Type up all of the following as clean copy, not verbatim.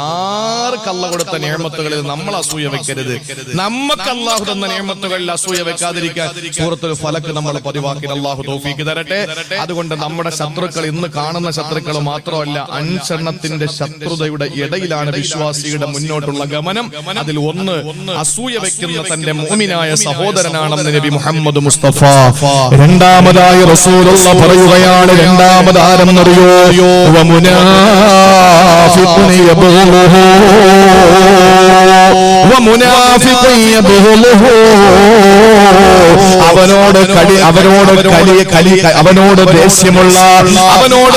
ആർക്ക് അല്ലാഹു കൊടുത്ത നിഅമത്തുകളിൽ നമ്മൾ അസൂയ വെക്കരുത്. നമുക്ക് അല്ലാഹു തന്ന നിഅമത്തുകളിൽ അസൂയ വെക്കാതിരിക്കാൻ സൂറത്തുൽ ഫലക് നമ്മൾ പതിവാക്കി. അല്ലാഹു തൗഫീഖ് തരട്ടെ. അതുകൊണ്ട് നമ്മുടെ ശത്രുക്കൾ ഇന്ന് കാണുന്ന ശത്രുക്കൾ മാത്രമല്ല, അൻഷണത്തിന്റെ ശത്രുതയുടെ ഇടയിലാണ് വിശ്വാസിയുടെ മുന്നോട്ടുള്ള ഗമനം. അതിൽ ഒന്ന് അസൂയ വെക്കുന്ന തന്റെ മുഅ്മിനായ സഹോദരനാണെന്ന് നബി മുഹമ്മദ് മുസ്തഫ. രണ്ടാമതായി റസൂലുള്ള പറയുകയാണ്, രണ്ടാമതാരെന്നറിയോ, വമുനാഫിഖുൻ യബ്ഗുലുഹു വമുനാഫിഖുൻ യബ്ഗുലുഹു. അവനോട് ദേഷ്യമുള്ള, അവനോട്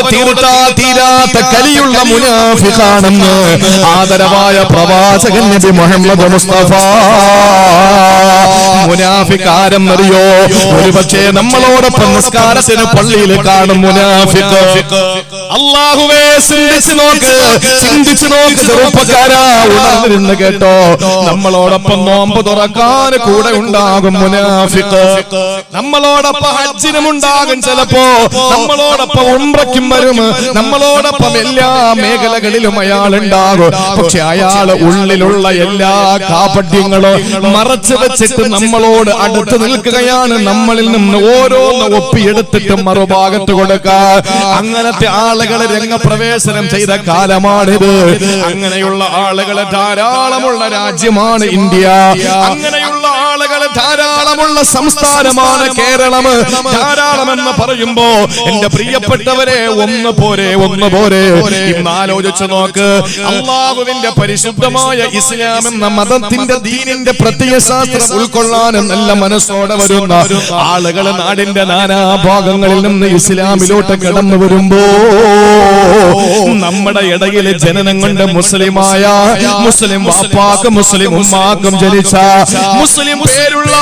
തീരാത്ത കലിയുള്ള മുനാഫിഖാണെന്ന് ആദരവായ പ്രവാചകൻ നബി മുഹമ്മദ് മുസ്തഫ. മുനാഫിഖ് ആരെന്നറിയോ? ഒരുപക്ഷേ നമ്മളോടൊപ്പം നിസ്കാരത്തിന് പള്ളിയിൽ കാണും മുനാഫിഖ്. അല്ലാഹുവേ, ചിന്തിച്ചു നോക്ക് ചെറുപ്പക്കാരാ, ഉണർന്നിരുന്ന് കേട്ടോ. നമ്മളോടൊപ്പം നോമ്പ് തുറക്കാൻ കൂടെ ഉണ്ടാകും മുനാഫിഖ്. നമ്മളോടൊപ്പം ഹജ്ജിനും ഉണ്ടാകും, ചിലപ്പോ നമ്മളോടൊപ്പം ഉംറയ്ക്കും വരും, നമ്മളോടൊപ്പം എല്ലാ മേഖലകളിലും അയാൾ ഉണ്ടാകും. പക്ഷെ അയാൾ ഉള്ളിലുള്ള എല്ലാ കാപട്യങ്ങളും മറച്ചു വെച്ചിട്ട് നമ്മളോട് അടുത്ത് നിൽക്കുകയാണ്. നമ്മളിൽ നിന്ന് ഓരോന്ന് ഒപ്പിയെടുത്തിട്ട് മറുഭാഗത്ത് കൊടുക്കാൻ അങ്ങനത്തെ ആളുകളെ രംഗപ്രവേശനം ചെയ്ത കാലമാണിത്. അങ്ങനെയുള്ള ആളുകളെ ധാരാളമുള്ള രാജ്യമാണ് ഇന്ത്യ. അങ്ങനെയുള്ള ആളുകളെ ധാരാളമുള്ള സംസ്ഥാനമാണ് കേരളം. ധാരാളമെന്ന് പറയുമ്പോ എന്റെ പ്രിയപ്പെട്ടവരെ, ഒന്ന് പോരെ. ഇന്ന് ആലോചിച്ചു നോക്ക്. അള്ളാഹുവിന്റെ പരിശുദ്ധമായ ഇസ്ലാം എന്ന മതത്തിന്റെ ദീനിന്റെ പ്രത്യയശാസ്ത്രം ഉൾക്കൊള്ളാൻ നല്ല മനസ്സോടെ വരുന്ന ആളുകൾ നാടിന്റെ നാനാഭാഗങ്ങളിൽ നിന്ന് ഇസ്ലാമിലോട്ട് കടന്നു വരുമ്പോ നമ്മുടെ ഇടയിലെ ജനനം കൊണ്ട് മുസ്ലിമായ, മുസ്ലിം വാപ്പാക്കും മുസ്ലിം ഉമ്മാക്കും ജനിച്ച, മുസ്ലിം പേരുള്ള,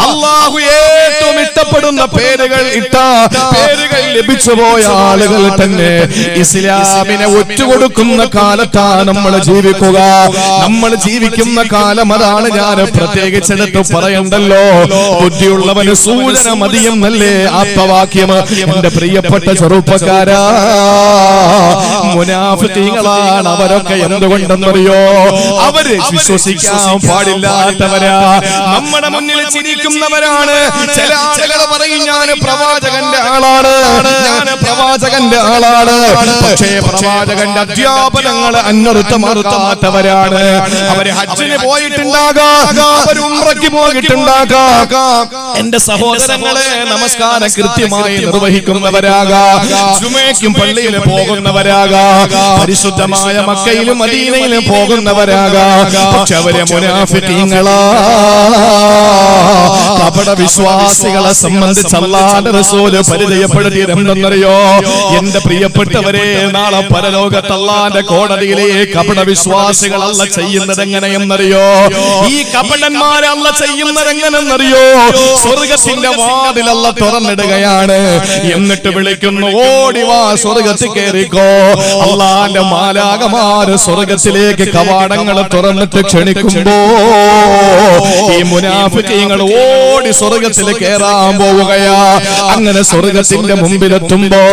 അള്ളാഹു ഏറ്റവും ഇഷ്ടപ്പെടുന്ന പേരുകൾ ലഭിച്ചു പോയ ആളുകൾ തന്നെ ഇസ്ലാമിനെ ഒറ്റുകൊടുക്കുന്ന കാലത്താണ് നമ്മൾ ജീവിക്കുക. നമ്മൾ ജീവിക്കുന്ന കാലം അതാണ്. ഞാൻ പ്രത്യേകിച്ചെടുത്ത് പറയണ്ടല്ലോ, ബുദ്ധിയുള്ളവന് സൂചന മതിയെന്നല്ലേ ആപ്തവാക്യം. എന്റെ പ്രിയപ്പെട്ട ചെറുപ്പക്കാരാ, മുനാഫിഖീങ്ങളാണ് അവരൊക്കെ. എന്തുകൊണ്ടെന്നറിയോ? അവര് വിശ്വസിക്കാൻ പാടില്ലാത്തവരാ. നമ്മുടെ മുന്നിൽ ചിരിക്കുന്നവരാണ്. ചില ആളുകൾ പറയും, ഞാൻ പ്രവാചകന്റെ ആളാണ്, പക്ഷേ പ്രവാചകന്റെ അധ്യാപനങ്ങൾ മറുത്താത്തവരാണ്. അവര് ഹജ്ജിന് പോയിട്ടുണ്ടാകാം, അവര് ഉംറയ്ക്ക് പോയിട്ടുണ്ടാകാം. എന്റെ സഹോദരങ്ങളെ, നമസ്കാരം കൃത്യമായി നിർവഹിക്കുന്നവരാകാം, ജുമയ്ക്കും പള്ളിയിൽ പോകുന്നവരാകാം, പരിശുദ്ധമായ മക്കയിലും മദീനയിലും പോകുന്നവരാകാം. പക്ഷെ അവരെ മുനാഫിഖീങ്ങളാ. കപട വിശ്വാസികളെ സംബന്ധിച്ച് അല്ലാഹുവിന്റെ റസൂൽ പരിചയപ്പെടുത്തിയതെന്തെന്നറിയോ? എന്റെ പ്രിയപ്പെട്ടവരെ, നാളെ പരലോകത്ത് അല്ലാഹുവിന്റെ കോടതിയിലെ കപട വിശ്വാസികൾ അല്ല ചെയ്യുന്നത് എങ്ങനെയെന്നറിയോ? ഈ കപടന്മാരെ അല്ല ചെയ്യുന്നത് എങ്ങനെയെന്നറിയോ? സ്വർഗത്തിന്റെ വാതിൽ അല്ല തുറന്നിടുകയാണ്. എന്നിട്ട് വിളിക്കുന്നു, ഓടി വാ, സ്വർഗത്തിൽ കയറിക്കോ. അല്ലാഹുവിന്റെ മാലാഖമാര് സ്വർഗത്തിലേക്ക് കവാടങ്ങൾ തുറന്നിട്ട് ക്ഷണിക്കുമ്പോ ഈ മുനാഫിഖീങ്ങൾ ഓടി സ്വർഗത്തിൽ കയറാൻ പോവുകയാ. അങ്ങനെ സ്വർഗത്തിന്റെ മുമ്പിലെത്തുമ്പോ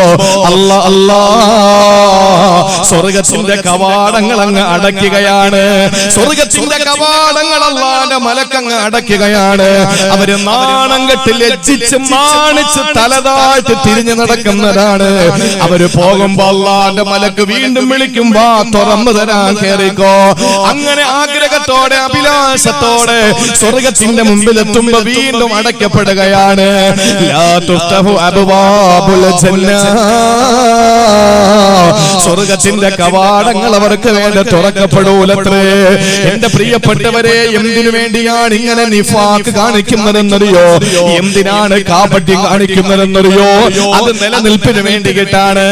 സ്വർഗത്തിന്റെ കവാടങ്ങൾ അങ്ങ് അടയ്ക്കുകയാണ്. സ്വർഗത്തിന്റെ കവാടങ്ങൾ അല്ലാഹുവിന്റെ മലക്കങ്ങ് അടയ്ക്കുകയാണ്. അവര് നാണം കെട്ട് ലജ്ജിച്ച് മാണിച്ച് തലതാഴ്ത്തി തിരിഞ്ഞു നടക്കുന്നതാണ്. അവര് പോകുമ്പോ അല്ലാഹുവിന്റെ മലക്ക് വീണ്ടും വിളിക്കുമ്പോ തുറന്നു തരാൻ കയറിക്കോ. അങ്ങനെ ആഗ്രഹത്തോടെ അഭിലാഷത്തോടെ സ്വർഗത്തിന്റെ മുമ്പിലെത്തുമ്പോ വീണ്ടും അടയ്ക്കപ്പെടുകയാണ്. ലാ തുഫ്തഹു അബ്വാബുൽ ജന്ന. സ്വർഗത്തിന്റെ കവാടങ്ങൾ അവർക്ക് വേണ്ടി തുറക്കപ്പെടൂലത്രേ. എന്റെ പ്രിയപ്പെട്ടവരെ, എന്തിനു വേണ്ടിയാണ് ഇങ്ങനെ നിഫാഖ് കാണിക്കുന്നതെന്നറിയോ? എന്തിനാണ് കാപട്യം കാണിക്കുന്നതെന്നറിയോ? അത് നിലനിൽപ്പിന് വേണ്ടിയിട്ടാണ്,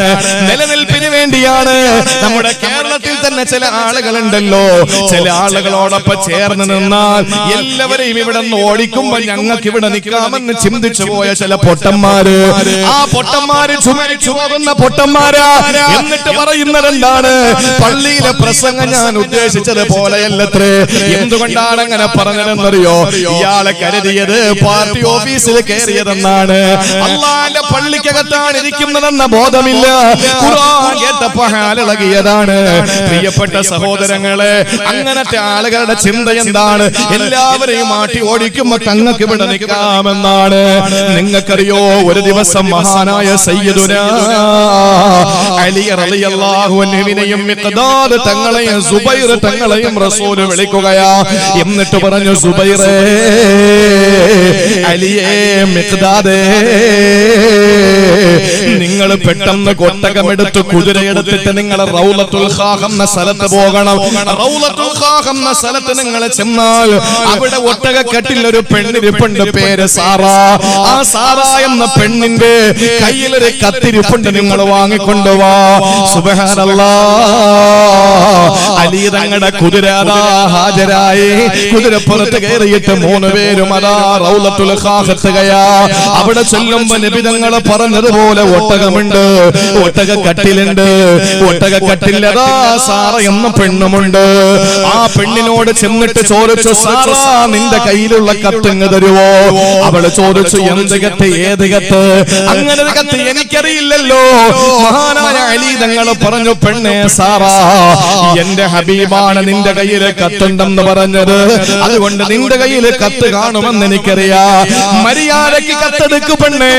നിലനിൽപ്പിന് വേണ്ടിയാണ്. നമ്മുടെ കേരളത്തിൽ തന്നെ ചില ആളുകളുണ്ടല്ലോ, ചില ആളുകളോടൊപ്പം ചേർന്ന് നിന്നാൽ എല്ലാവരെയും ഇവിടെ നിന്ന് ഓടിക്കും ഓടിക്കുമ്പോ ഞങ്ങൾക്ക് ഇവിടെ നിൽക്കാമെന്ന് ചിന്തിച്ചു പോയ ചില പൊട്ടന്മാര്, ആ പൊട്ടന്മാര് ചുമരിച്ചു പോകുന്ന പൊട്ടന്മാരാ. എന്നിട്ട് പറയുന്നത് എന്താണ്? പള്ളിയിലെ പ്രസംഗം ഞാൻ ഉദ്ദേശിച്ചത് പോലെയല്ലത്രേ. എന്തുകൊണ്ടാണ് അങ്ങനെ പറഞ്ഞതെന്നറിയോ? ഇയാളെ കരുതിയത് പാർട്ടി ഓഫീസിൽ കയറിയതെന്നാണ്. അള്ളാന്റെ പള്ളിക്കകത്താണ് ഇരിക്കുന്നതെന്ന ബോധമില്ല. ഖുർആൻ കേട്ടപ്പോ ഹാലിളകിയതാണ്. പ്രിയപ്പെട്ട സഹോദരങ്ങളെ, അങ്ങനത്തെ ആളുകളുടെ ചിന്ത എന്താണ്? എല്ലാവരെയും മാറ്റി ഓടിക്കുമ്പോ തങ്ങൾക്ക് ഇവിടെ നിൽക്കാമെന്നാണ്. നിങ്ങൾക്കറിയോ, ഒരു ദിവസം മഹാനായ സയ്യിദുനാ അലി റളിയല്ലാഹു അൻഹുവിനെയും മിഖ്ദാദ് തങ്ങളെയും സുബൈർ തങ്ങളെയും റസൂൽ വിളിക്കുകയാ. എന്നിട്ട് പറഞ്ഞു, സുബൈറേ, അലിയേ, മിഖ്ദാദേ, നിങ്ങൾ പെട്ടെന്ന് കൊട്ടകമെടുത്ത് കുതിരയെടുത്തിട്ട് നിങ്ങൾ റൗളത്തുൽ ഖാഖ് എന്ന സ്ഥലത്ത് പോകണം. റൗളത്തുൽ ഖാഖ് എന്ന സ്ഥലത്ത് നിങ്ങൾ ചെന്നാൽ അവിടെ ഒട്ടകക്കെട്ടിൽ ഒരു പെണ്ണിരിപ്പുണ്ട്, പേര് സാറ. ആ സാറ എന്ന പെണ്ണിന്റെ കയ്യിലൊരു കത്തിരിപ്പുണ്ട്, നിങ്ങൾ വാങ്ങിക്കൊണ്ടുവാ. സുബ്ഹാനല്ലാഹ്, അലി തങ്ങളുടെ കുതിര അതാ ഹാജരായി. കുതിരപ്പുറത്ത് കയറിയിട്ട് 3 പേരും അതാ റൗളത്തുൽ ഖാഖ് എത്തുകയാ. അവിടെ ചെല്ലുമ്പോ നബി തങ്ങൾ പറഞ്ഞതുപോലെ ഒട്ടകമുണ്ട്, ഒട്ടകക്കട്ടിലുണ്ട്. ഒട്ടകക്കട്ടിലതാ സാറ എന്ന പെണ്ണുമുണ്ട്. ആ പെണ്ണിനോട് ചെന്നിട്ട് ചോദിച്ചു, സാറ, നിന്റെ കയ്യിലുള്ള കത്തിങ് തരുവോ? അവള് ചോദിച്ചു, എന്ത് കത്ത്, ഏത് കത്ത്? അങ്ങനെ കത്ത് എനിക്കറിയില്ലല്ലോ. മഹാനായ അലി തങ്ങൾ പറഞ്ഞു, പെണ്ണേ സാറ, എന്റെ ഹബീബാണ് നിന്റെ കയ്യില് കത്തുണ്ടെന്ന് പറഞ്ഞത്, അതുകൊണ്ട് നിന്റെ കയ്യില് കത്ത് കാണുമെന്ന് എനിക്കറിയാം. മര്യാദയ്ക്ക് കത്തെടുക്കു പെണ്ണേ,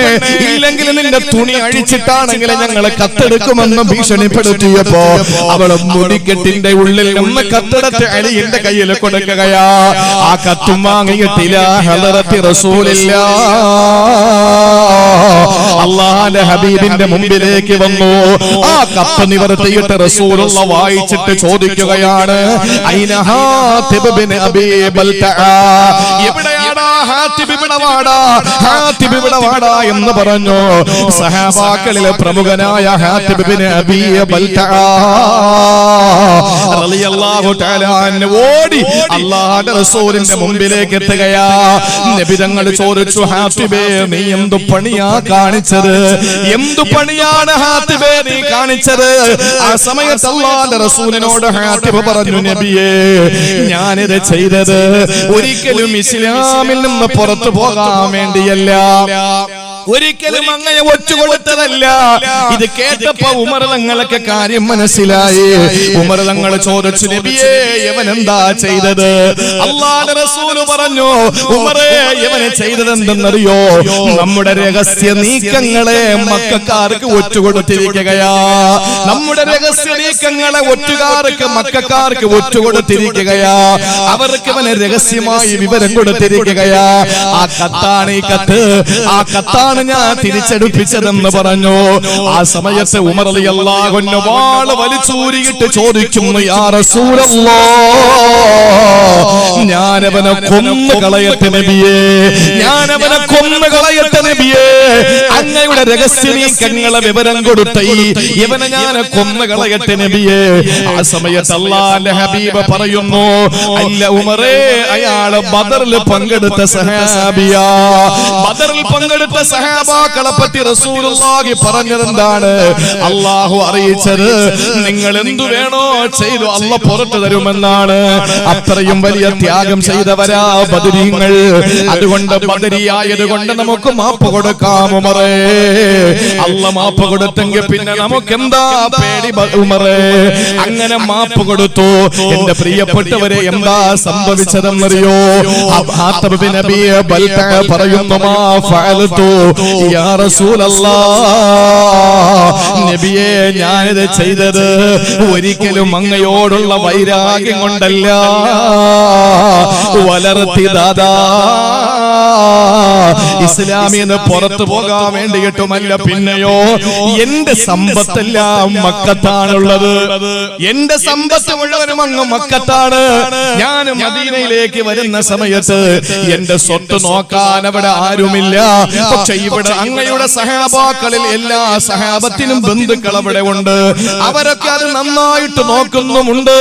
ഇല്ലെങ്കിൽ നിന്റെ തുണി അഴിച്ചിട്ടാണെങ്കിൽ ഞങ്ങള് കത്തെടുക്കുമെന്ന് ഭീഷണിപ്പെടുത്തിയപ്പോ അവള് മുടിക്കെട്ടിന്റെ ഉള്ളിൽ നിന്ന് കത്തെടുത്ത് അലിയുടെ കയ്യിൽ കൊടുക്കുകയാ. ആ കത്തും വാങ്ങിയിട്ടില്ല ഹളറത്തി റസൂലില്ലാഹ്. അല്ലാഹുവിന്റെ ഹബീബിന്റെ മുമ്പിലേക്ക് വന്നു. ആ കത്ത് നിവർത്തിയിട്ട് റസൂലുള്ള വായിച്ചിട്ട് ചോദിക്കുകയാണ്, ഐന ഹാതിബ് ഇബ്നു അബീ ബൽതഅ, എവിടെയാടാ ഹാതിബ് ഇവിടെ വാടാ, ഹാതിബ് ഇവിടെ വാടാ എന്ന് പറഞ്ഞു. സഹാബാക്കളിലെ പ്രമുഖനായ ഹാതിബ് ഇബ്നു അബീ ബൽതഅ റളിയല്ലാഹു തആല അൻഹു ഓടി അല്ലാഹുവിന്റെ റസൂലിന്റെ മുമ്പിലേക്ക് എത്തുകയാ. നബി തങ്ങൾ ചോദിച്ചു, ഹാതിബേ, നീ എന്തു പണിയാ കാണിച്ചത്? എന്തു പണിയാണ് ഹാതിബേ നീ കാണിച്ചത്? ആ സമയത്ത് അല്ലാഹുവിന്റെ റസൂലിനോട് ഹാതിബ് പറഞ്ഞു, നബിയേ, ഞാനിത് ചെയ്തത് ഒരിക്കലും ഇസ്ലാമിൽ നിന്ന് പുറത്തു പോകാൻ വേണ്ടിയല്ല, ഒരിക്കലും അങ്ങനെ ഒറ്റുകൊടുത്തതല്ല. ഇത് കേട്ടപ്പോ ഉമർ തങ്ങൾക്ക് കാര്യം മനസ്സിലായി. ഉമർ തങ്ങൾ ചോദിച്ചു, നബിയേ, ഇവൻ എന്താ ചെയ്തത്? അല്ലാഹുവിന്റെ റസൂൽ പറഞ്ഞു, ഉമറേ, ഇവനെ ചെയ്തത് എന്തെന്നറിയോ? നമ്മുടെ രഹസ്യ നീക്കങ്ങളെ മക്കക്കാർക്ക് ഒറ്റുകൊടുത്തിരിക്കുകയാ. നമ്മുടെ രഹസ്യ നീക്കങ്ങളെ മക്കക്കാർക്ക് ഒറ്റുകൊടുത്തിരിക്കുകയാ. അവർക്ക് ഇവനെ രഹസ്യമായി വിവരം കൊടുത്തിരിക്കുകയാ. ആ കത്താണ് ഈ കത്ത്. ആ കത്താണ് ഞാൻ തിരിച്ചെടുപ്പിച്ചതെന്ന് പറഞ്ഞു. ആ സമയത്ത് ഉമർ റളിയല്ലാഹു അൻഹു വാൾ വലിച്ചൂരിയിട്ട് ചോദിക്കുന്നു, യാ റസൂലല്ലാഹ്, ഞാനവനെ കൊന്നു കളയട്ടെ നബിയേ, ഞാനവനെ കൊന്നു കളയട്ടെ നബിയേ. അങ്ങയുടെ രഹസ്യ നീക്കങ്ങളെ വിവരം കൊടുത്ത ഇവനെ ഞാൻ കൊന്നു കളയട്ടെ നബിയേ. ആ സമയത്ത് അല്ലാഹുവിന്റെ ഹബീബ് പറയുന്നു, അല്ല ഉമറേ, അയാള് ബദറിൽ പങ്കെടുത്ത സഹാബിയാ. ബദറിൽ പങ്കെടുത്ത സഹാബാക്കളെ പറ്റി റസൂലുള്ളാഹി പറഞ്ഞതെന്താണ്? അല്ലാഹു അറിയിച്ചത്, നിങ്ങൾ എന്തു വേണോ ചെയ്തു അല്ലാഹു പുറത്തു തരുമെന്നാണ്. അത്രയും വലിയ ത്യാഗം ചെയ്തവരാ ബദരീങ്ങൾ. അതുകൊണ്ട് ബദരിയായതുകൊണ്ട് നമുക്ക് മാപ്പ് കൊടുക്കാം ഉമറേ. അല്ലാഹു മാപ്പ് കൊടുത്തെങ്കിൽ പിന്നെ നമുക്ക് എന്താ പേടി ഉമറേ? അങ്ങനെ മാപ്പ് കൊടുത്തു. എന്റെ പ്രിയപ്പെട്ടവരെ, എന്താ സംഭവിച്ചതെന്നറിയോ? ഹാതിബ് ബിൻ അബീ ബൽതഅ പറയുന്നു, മാ ഫഅൽതു യാ റസൂലല്ലാഹ്, നബിയേ, ഞാനിത് ചെയ്തത് ഒരിക്കലും അങ്ങയോടുള്ള വൈരാഗ്യം കൊണ്ടല്ല, വളർത്തിയതാ ഇസ്ലാമിന്ന് പുറത്തു പോകാൻ വേണ്ടിയിട്ടുമല്ല. പിന്നെയോ, എന്റെ സമ്പത്തെല്ലാം മക്കത്താണുള്ളത്. എന്റെ സമ്പത്ത് മുഴുവനും അങ്ങ് മക്കത്താണ്. ഞാൻ മദീനയിലേക്ക് വരുന്ന സമയത്ത് എന്റെ സ്വത്ത് നോക്കാൻ അവിടെ ആരുമില്ല. പക്ഷെ ഇവിടെ അങ്ങയുടെ സഹാബാക്കളിൽ എല്ലാ സഹാബത്തിനും ബന്ധുക്കൾ അവിടെ ഉണ്ട്. അവരൊക്കെ അത് നന്നായിട്ട് നോക്കുന്നുമുണ്ട്.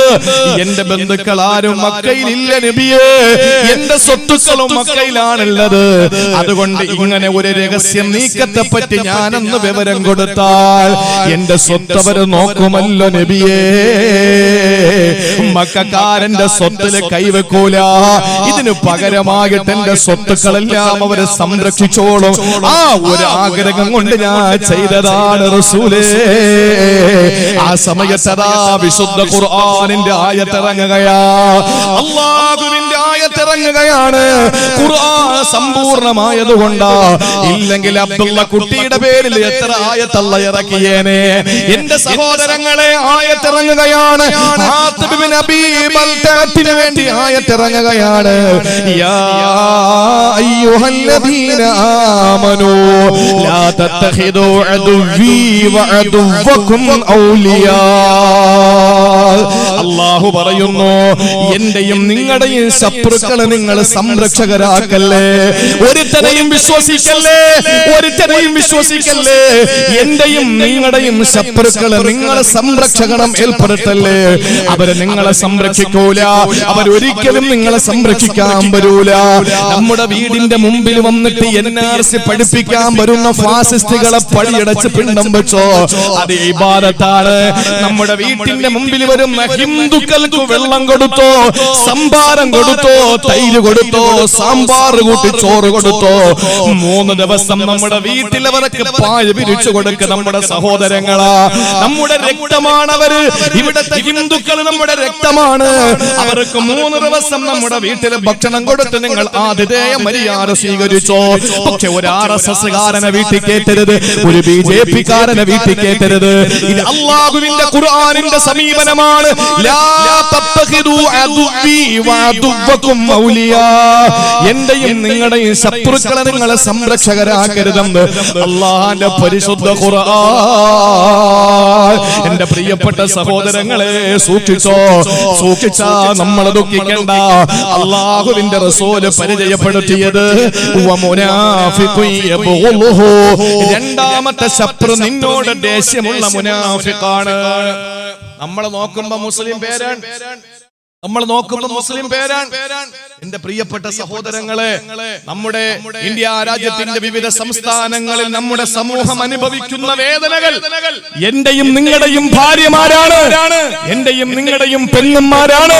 എന്റെ ബന്ധുക്കൾ ആരും മക്കയിലില്ല നബിയേ. എന്റെ സ്വത്തുക്കളും മക്കയിലാണ് നല്ലത്. അതുകൊണ്ട് ഇങ്ങനെ ഒരു രഹസ്യം നീക്കത്തെ പറ്റി ഞാനൊന്ന് വിവരം കൊടുത്താൽ എന്റെ സ്വത്ത് അവര് നോക്കുമല്ലോ നബിയേ. മക്കക്കാരന്റെ സ്വത്തില് കൈവെക്കൂല. ഇതിന് പകരമായിട്ട് എന്റെ സ്വത്തുക്കളെല്ലാം അവര് സംരക്ഷിച്ചോളും. ആ ഒരു ആഗ്രഹം കൊണ്ട് ഞാൻ ചെയ്തതാണ് റസൂലേ. ആ സമയത്തതാ വിശുദ്ധ ഖുർആനിന്റെ ആയത്തിറങ്ങുകയാ. അല്ലാഹുവിന്റെ ആയത്തിറങ്ങുകയാണ്. ഖുർആൻ സമ്പൂർണ്ണമായതുകൊണ്ടാ. ഇല്ലെങ്കിൽ അബ്ദുള്ള കുട്ടിയുടെ പേരിൽ എത്ര ആയത്തല്ല ഇറക്കിയേനെ. എന്റെ സഹോദരങ്ങളെ, ആയത്തിറങ്ങുകയാണ്. ഹാത്തിബ് ബിൻ അബീ ബൽതഅത്തിന് വേണ്ടി ആയത്തിറങ്ങുകയാണ്. യാ അയ്യുഹല്ലദീന ആമനൂ ലാ തത്തഖിദൂ അദുവ്വീ വഅദുവ്വകും ഔലിയാ. അല്ലാഹു പറയുന്നു, എന്റെയും നിങ്ങളുടെയും ശത്രുക്കളെ നിങ്ങൾ സംരക്ഷകരാക്കല്ലേ. ഒരുത്തനെയും വിശ്വസിക്കല്ലേ, ഒരുത്തനെയും വിശ്വസിക്കല്ലേ. എന്റെയും നിങ്ങളുടെയും ശത്രുക്കളെ നിങ്ങൾ സംരക്ഷകണം ഏർപ്പെടുത്തല്ലേ. അവരെ നിങ്ങളെ സംരക്ഷിക്കൂല. അവരൊരിക്കലും നിങ്ങളെ സംരക്ഷിക്കാൻ വരൂല. നമ്മുടെ വീടിന്റെ മുമ്പിൽ വന്നിട്ട് NRC പഠിപ്പിക്കാൻ വരുന്ന ഫാസിസ്റ്റുകളെ പടിയടച്ച് പിണ്ടം വെച്ചോ, അത് ഇബാദത്താണ്. നമ്മുടെ വീട്ടിന്റെ മുമ്പിൽ വരുന്ന ഹിന്ദുക്കൾക്ക് വെള്ളം കൊടുത്തോ, സംഭാരം കൊടുത്തോ, തൈര് കൊടുത്തോ, സാമ്പാർ കൂട്ടി ചോറ് കൊടുത്തോ, 3 ദിവസം നമ്മുടെ വീട്ടിലവർക്ക് പായ വിരിച്ചു കൊടുക്കുക നമ്മുടെ സഹോദരങ്ങളാ. നമ്മുടെ രക്തമാണവര്. ഇവിടത്തെ ഹിന്ദുക്കൾ നമ്മുടെ രക്തമാണ്. അവർക്ക് 3 ദിവസം നമ്മുടെ വീട്ടിൽ ഭക്ഷണം കൊടുത്ത് നിങ്ങൾ ആതിഥേയ മര്യാദ സ്വീകരിച്ചോ. പക്ഷെ ഒരു RSS കാരനെ വീട്ടിൽ കേട്ടരുത്, ഒരു BJP കാരനെ വീട്ടിൽ കേട്ടരുത്. ഇത് അല്ലാഹുവിന്റെ ഖുർആനിന്റെ സമീപനമാണ്. ലാ തത്തഖിദൂ അദുവ്വീ വഅദുവ്വകും ഔലിയാ. എന്റെയും നിങ്ങളുടെയും ശത്രുക്കളെ നിങ്ങളെ സംരക്ഷകരാക്കരുതെന്ന് അല്ലാഹുവിന്റെ പരിശുദ്ധ ഖുർആൻ. എന്റെ പ്രിയപ്പെട്ട സഹോദരങ്ങളെ, സൂക്ഷിച്ചോ. സൂക്ഷിച്ചാ നമ്മൾ ദുഃഖിക്കണ്ട. അല്ലാഹുവിന്റെ റസൂല് പരിചയപ്പെടുത്തിയത് രണ്ടാമത്തെ ശത്രു നിന്നോട് ദേഷ്യമുള്ള മുനാഫിഖാണ്. നമ്മളെ നോക്കുമ്പോ മുസ്ലിം പേരാണ്, നമ്മൾ നോക്കുമ്പോൾ മുസ്ലിം പേരാണ്. എന്റെ പ്രിയപ്പെട്ട സഹോദരങ്ങളെ, നമ്മുടെ ഇന്ത്യ രാജ്യത്തിന്റെ വിവിധ സംസ്ഥാനങ്ങളിൽ നമ്മുടെ സമൂഹം അനുഭവിക്കുന്ന വേദനകൾ എന്റെയും നിങ്ങളുടെയും ഭാര്യമാരാണ്, എന്റെയും നിങ്ങളുടെയും പെണ്ണന്മാരാണ്,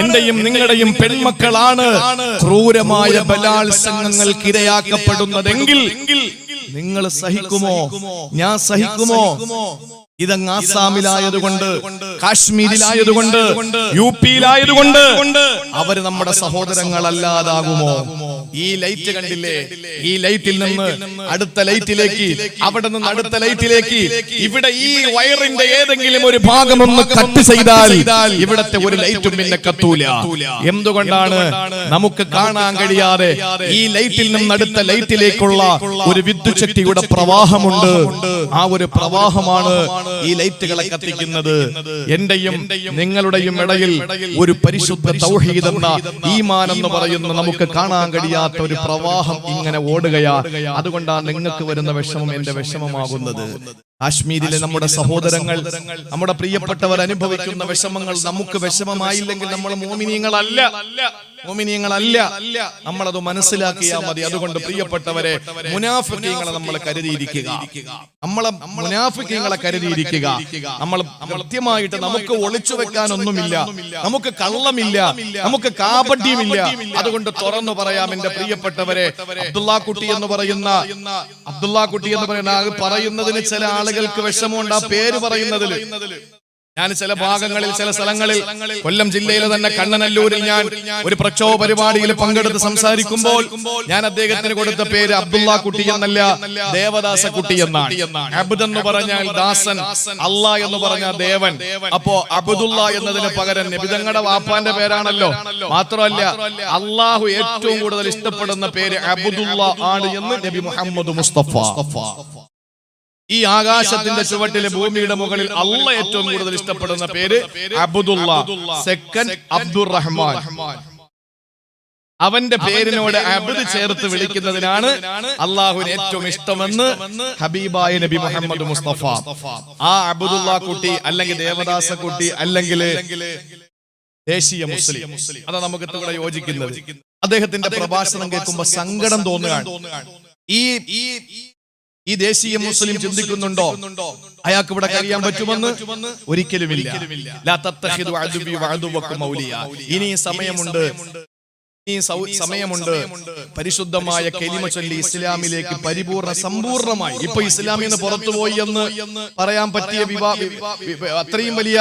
എന്റെയും നിങ്ങളുടെയും പെൺമക്കളാണ് ക്രൂരമായ ബലാത്സംഗങ്ങൾക്ക് ഇരയാക്കപ്പെടുന്നതെങ്കിൽ നിങ്ങൾ സഹിക്കുമോ? ഞാൻ സഹിക്കുമോ? ഇതങ്ങ് ആസാമിലായതുകൊണ്ട്, കാശ്മീരിലായതുകൊണ്ട്, UP-യിലായതുകൊണ്ട് അവര് നമ്മുടെ സഹോദരങ്ങളല്ലാതാകുമോ? ഈ ലൈറ്റ് കണ്ടില്ലേ? ഈ ലൈറ്റിൽ നിന്ന് അടുത്ത ലൈറ്റിലേക്ക്, അവിടെ നിന്ന് അടുത്ത ലൈറ്റിലേക്ക്, ഇവിടെ ഈ വയറിന്റെ ഏതെങ്കിലും ഒരു ഭാഗം ഒന്ന് കട്ട് ചെയ്താൽ ഇവിടത്തെ ഒരു ലൈറ്റും പിന്നെ കത്തൂല. എന്തുകൊണ്ടാണ്? നമുക്ക് കാണാൻ കഴിയാതെ ഈ ലൈറ്റിൽ നിന്ന് അടുത്ത ലൈറ്റിലേക്കുള്ള ഒരു വിദ്യുത് ശക്തിയുടെ പ്രവാഹമുണ്ട്. ആ ഒരു പ്രവാഹമാണ് ഈ ലൈറ്റുകളെ കത്തിക്കുന്നത്. എന്റെയും നിങ്ങളുടെയും ഇടയിൽ ഒരു പരിശുദ്ധ തൗഹീദ് എന്ന ഈമാൻ എന്ന് പറയുന്ന നമുക്ക് കാണാൻ കഴിയാത്ത ഒരു പ്രവാഹം ഇങ്ങനെ ഓടുകയാ. അതുകൊണ്ടാണ് നിങ്ങൾക്ക് വരുന്ന വിഷമം എന്റെ വിഷമമാകുന്നത്. കാശ്മീരിലെ നമ്മുടെ സഹോദരങ്ങൾ, നമ്മുടെ പ്രിയപ്പെട്ടവർ അനുഭവിക്കുന്ന വിഷമങ്ങൾ നമുക്ക് വിഷമമായില്ലെങ്കിൽ നമ്മൾ മോമിനീങ്ങളല്ല, മോമിനീങ്ങളല്ല. നമ്മളത് മനസ്സിലാക്കിയാൽ മതി. അതുകൊണ്ട് പ്രിയപ്പെട്ടവരെ, മുനാഫിഖീങ്ങളെ നമ്മൾ കരുതിയിരിക്കുക. നമ്മളെ മുനാഫിഖീങ്ങളെ കരുതിയിരിക്കുക. നമ്മൾ കൃത്യമായിട്ട്, നമുക്ക് ഒളിച്ചു വെക്കാനൊന്നുമില്ല, നമുക്ക് കള്ളമില്ല, നമുക്ക് കാപട്യമില്ല. അതുകൊണ്ട് തുറന്നു പറയാം എന്റെ പ്രിയപ്പെട്ടവരെ. അബ്ദുള്ള കുട്ടി എന്ന് പറയുന്ന പറയുന്നതിന് ചില ആളുകൾക്ക് വിഷമമുണ്ട് ആ പേര് പറയുന്നതിൽ. ഞാൻ ചില ഭാഗങ്ങളിൽ, ചില സ്ഥലങ്ങളിൽ, കൊല്ലം ജില്ലയിലെ തന്നെ കണ്ണനല്ലൂരിൽ ഞാൻ ഒരു പ്രക്ഷോഭ പരിപാടിയിൽ പങ്കെടുത്ത് സംസാരിക്കുമ്പോൾ ഞാൻ അദ്ദേഹത്തിന് കൊടുത്ത പേര് അബ്ദുള്ള കുട്ടി എന്നല്ല, ദേവദാസ കുട്ടി എന്നാണ്. അബ്ദ് എന്ന് പറഞ്ഞാൽ ദാസൻ, അല്ലാ എന്ന് പറഞ്ഞാൽ ദേവൻ. അപ്പോ അബ്ദുള്ള എന്നതിന് പകരം നബി തങ്ങളുടെ വാപ്പാന്റെ പേരാണല്ലോ. മാത്രമല്ല അള്ളാഹു ഏറ്റവും കൂടുതൽ ഇഷ്ടപ്പെടുന്ന പേര് അബ്ദുള്ള ആണ് എന്ന് നബി മുഹമ്മദ് മുസ്തഫ. ഈ ആകാശത്തിന്റെ ചുവട്ടിലെ ഭൂമിയുടെ മുകളിൽ അള്ളാഹ് ഏറ്റവും കൂടുതൽ ഇഷ്ടപ്പെടുന്ന പേര് അബ്ദുള്ള. സെക്കൻഡ് അബ്ദുറഹ്മാൻ. അവന്റെ പേരിനോട് അബ്ദ് ചേർത്ത് വിളിക്കുന്നതിനാണ് അള്ളാഹുവിന് ഏറ്റവും ഇഷ്ടമെന്ന് ഹബീബായ നബി മുഹമ്മദ് മുസ്തഫ. ആ അബ്ദുള്ള കുട്ടി അല്ലെങ്കിൽ ദേവദാസ കുട്ടി അല്ലെങ്കിൽ ദേശീയ മുസ്ലിം, അതാ നമുക്ക് ഇവിടെ യോജിക്കുന്നത്. അദ്ദേഹത്തിന്റെ പ്രഭാഷണം കേൾക്കുമ്പോൾ സങ്കടം തോന്നുകയാണ്. ഈ ദേശീയ മുസ്ലിം ചിന്തിക്കുന്നുണ്ടോ അയാൾക്ക് ഇവിടെ കഴിയാൻ പറ്റുമെന്ന്? ഒരിക്കലുമില്ല. ലാ തത്തഖിദു അദുബി വഅദുവക്കും ഔലിയ. ഇനി സമയമുണ്ട്, പരിശുദ്ധമായ കലിമ ചൊല്ലി ഇസ്ലാമിലേക്ക് പരിപൂർണ സമ്പൂർണമായി. ഇപ്പൊ ഇസ്ലാമിൽ നിന്ന് പുറത്തുപോയി എന്ന് പറയാൻ പറ്റിയ അത്രയും വലിയ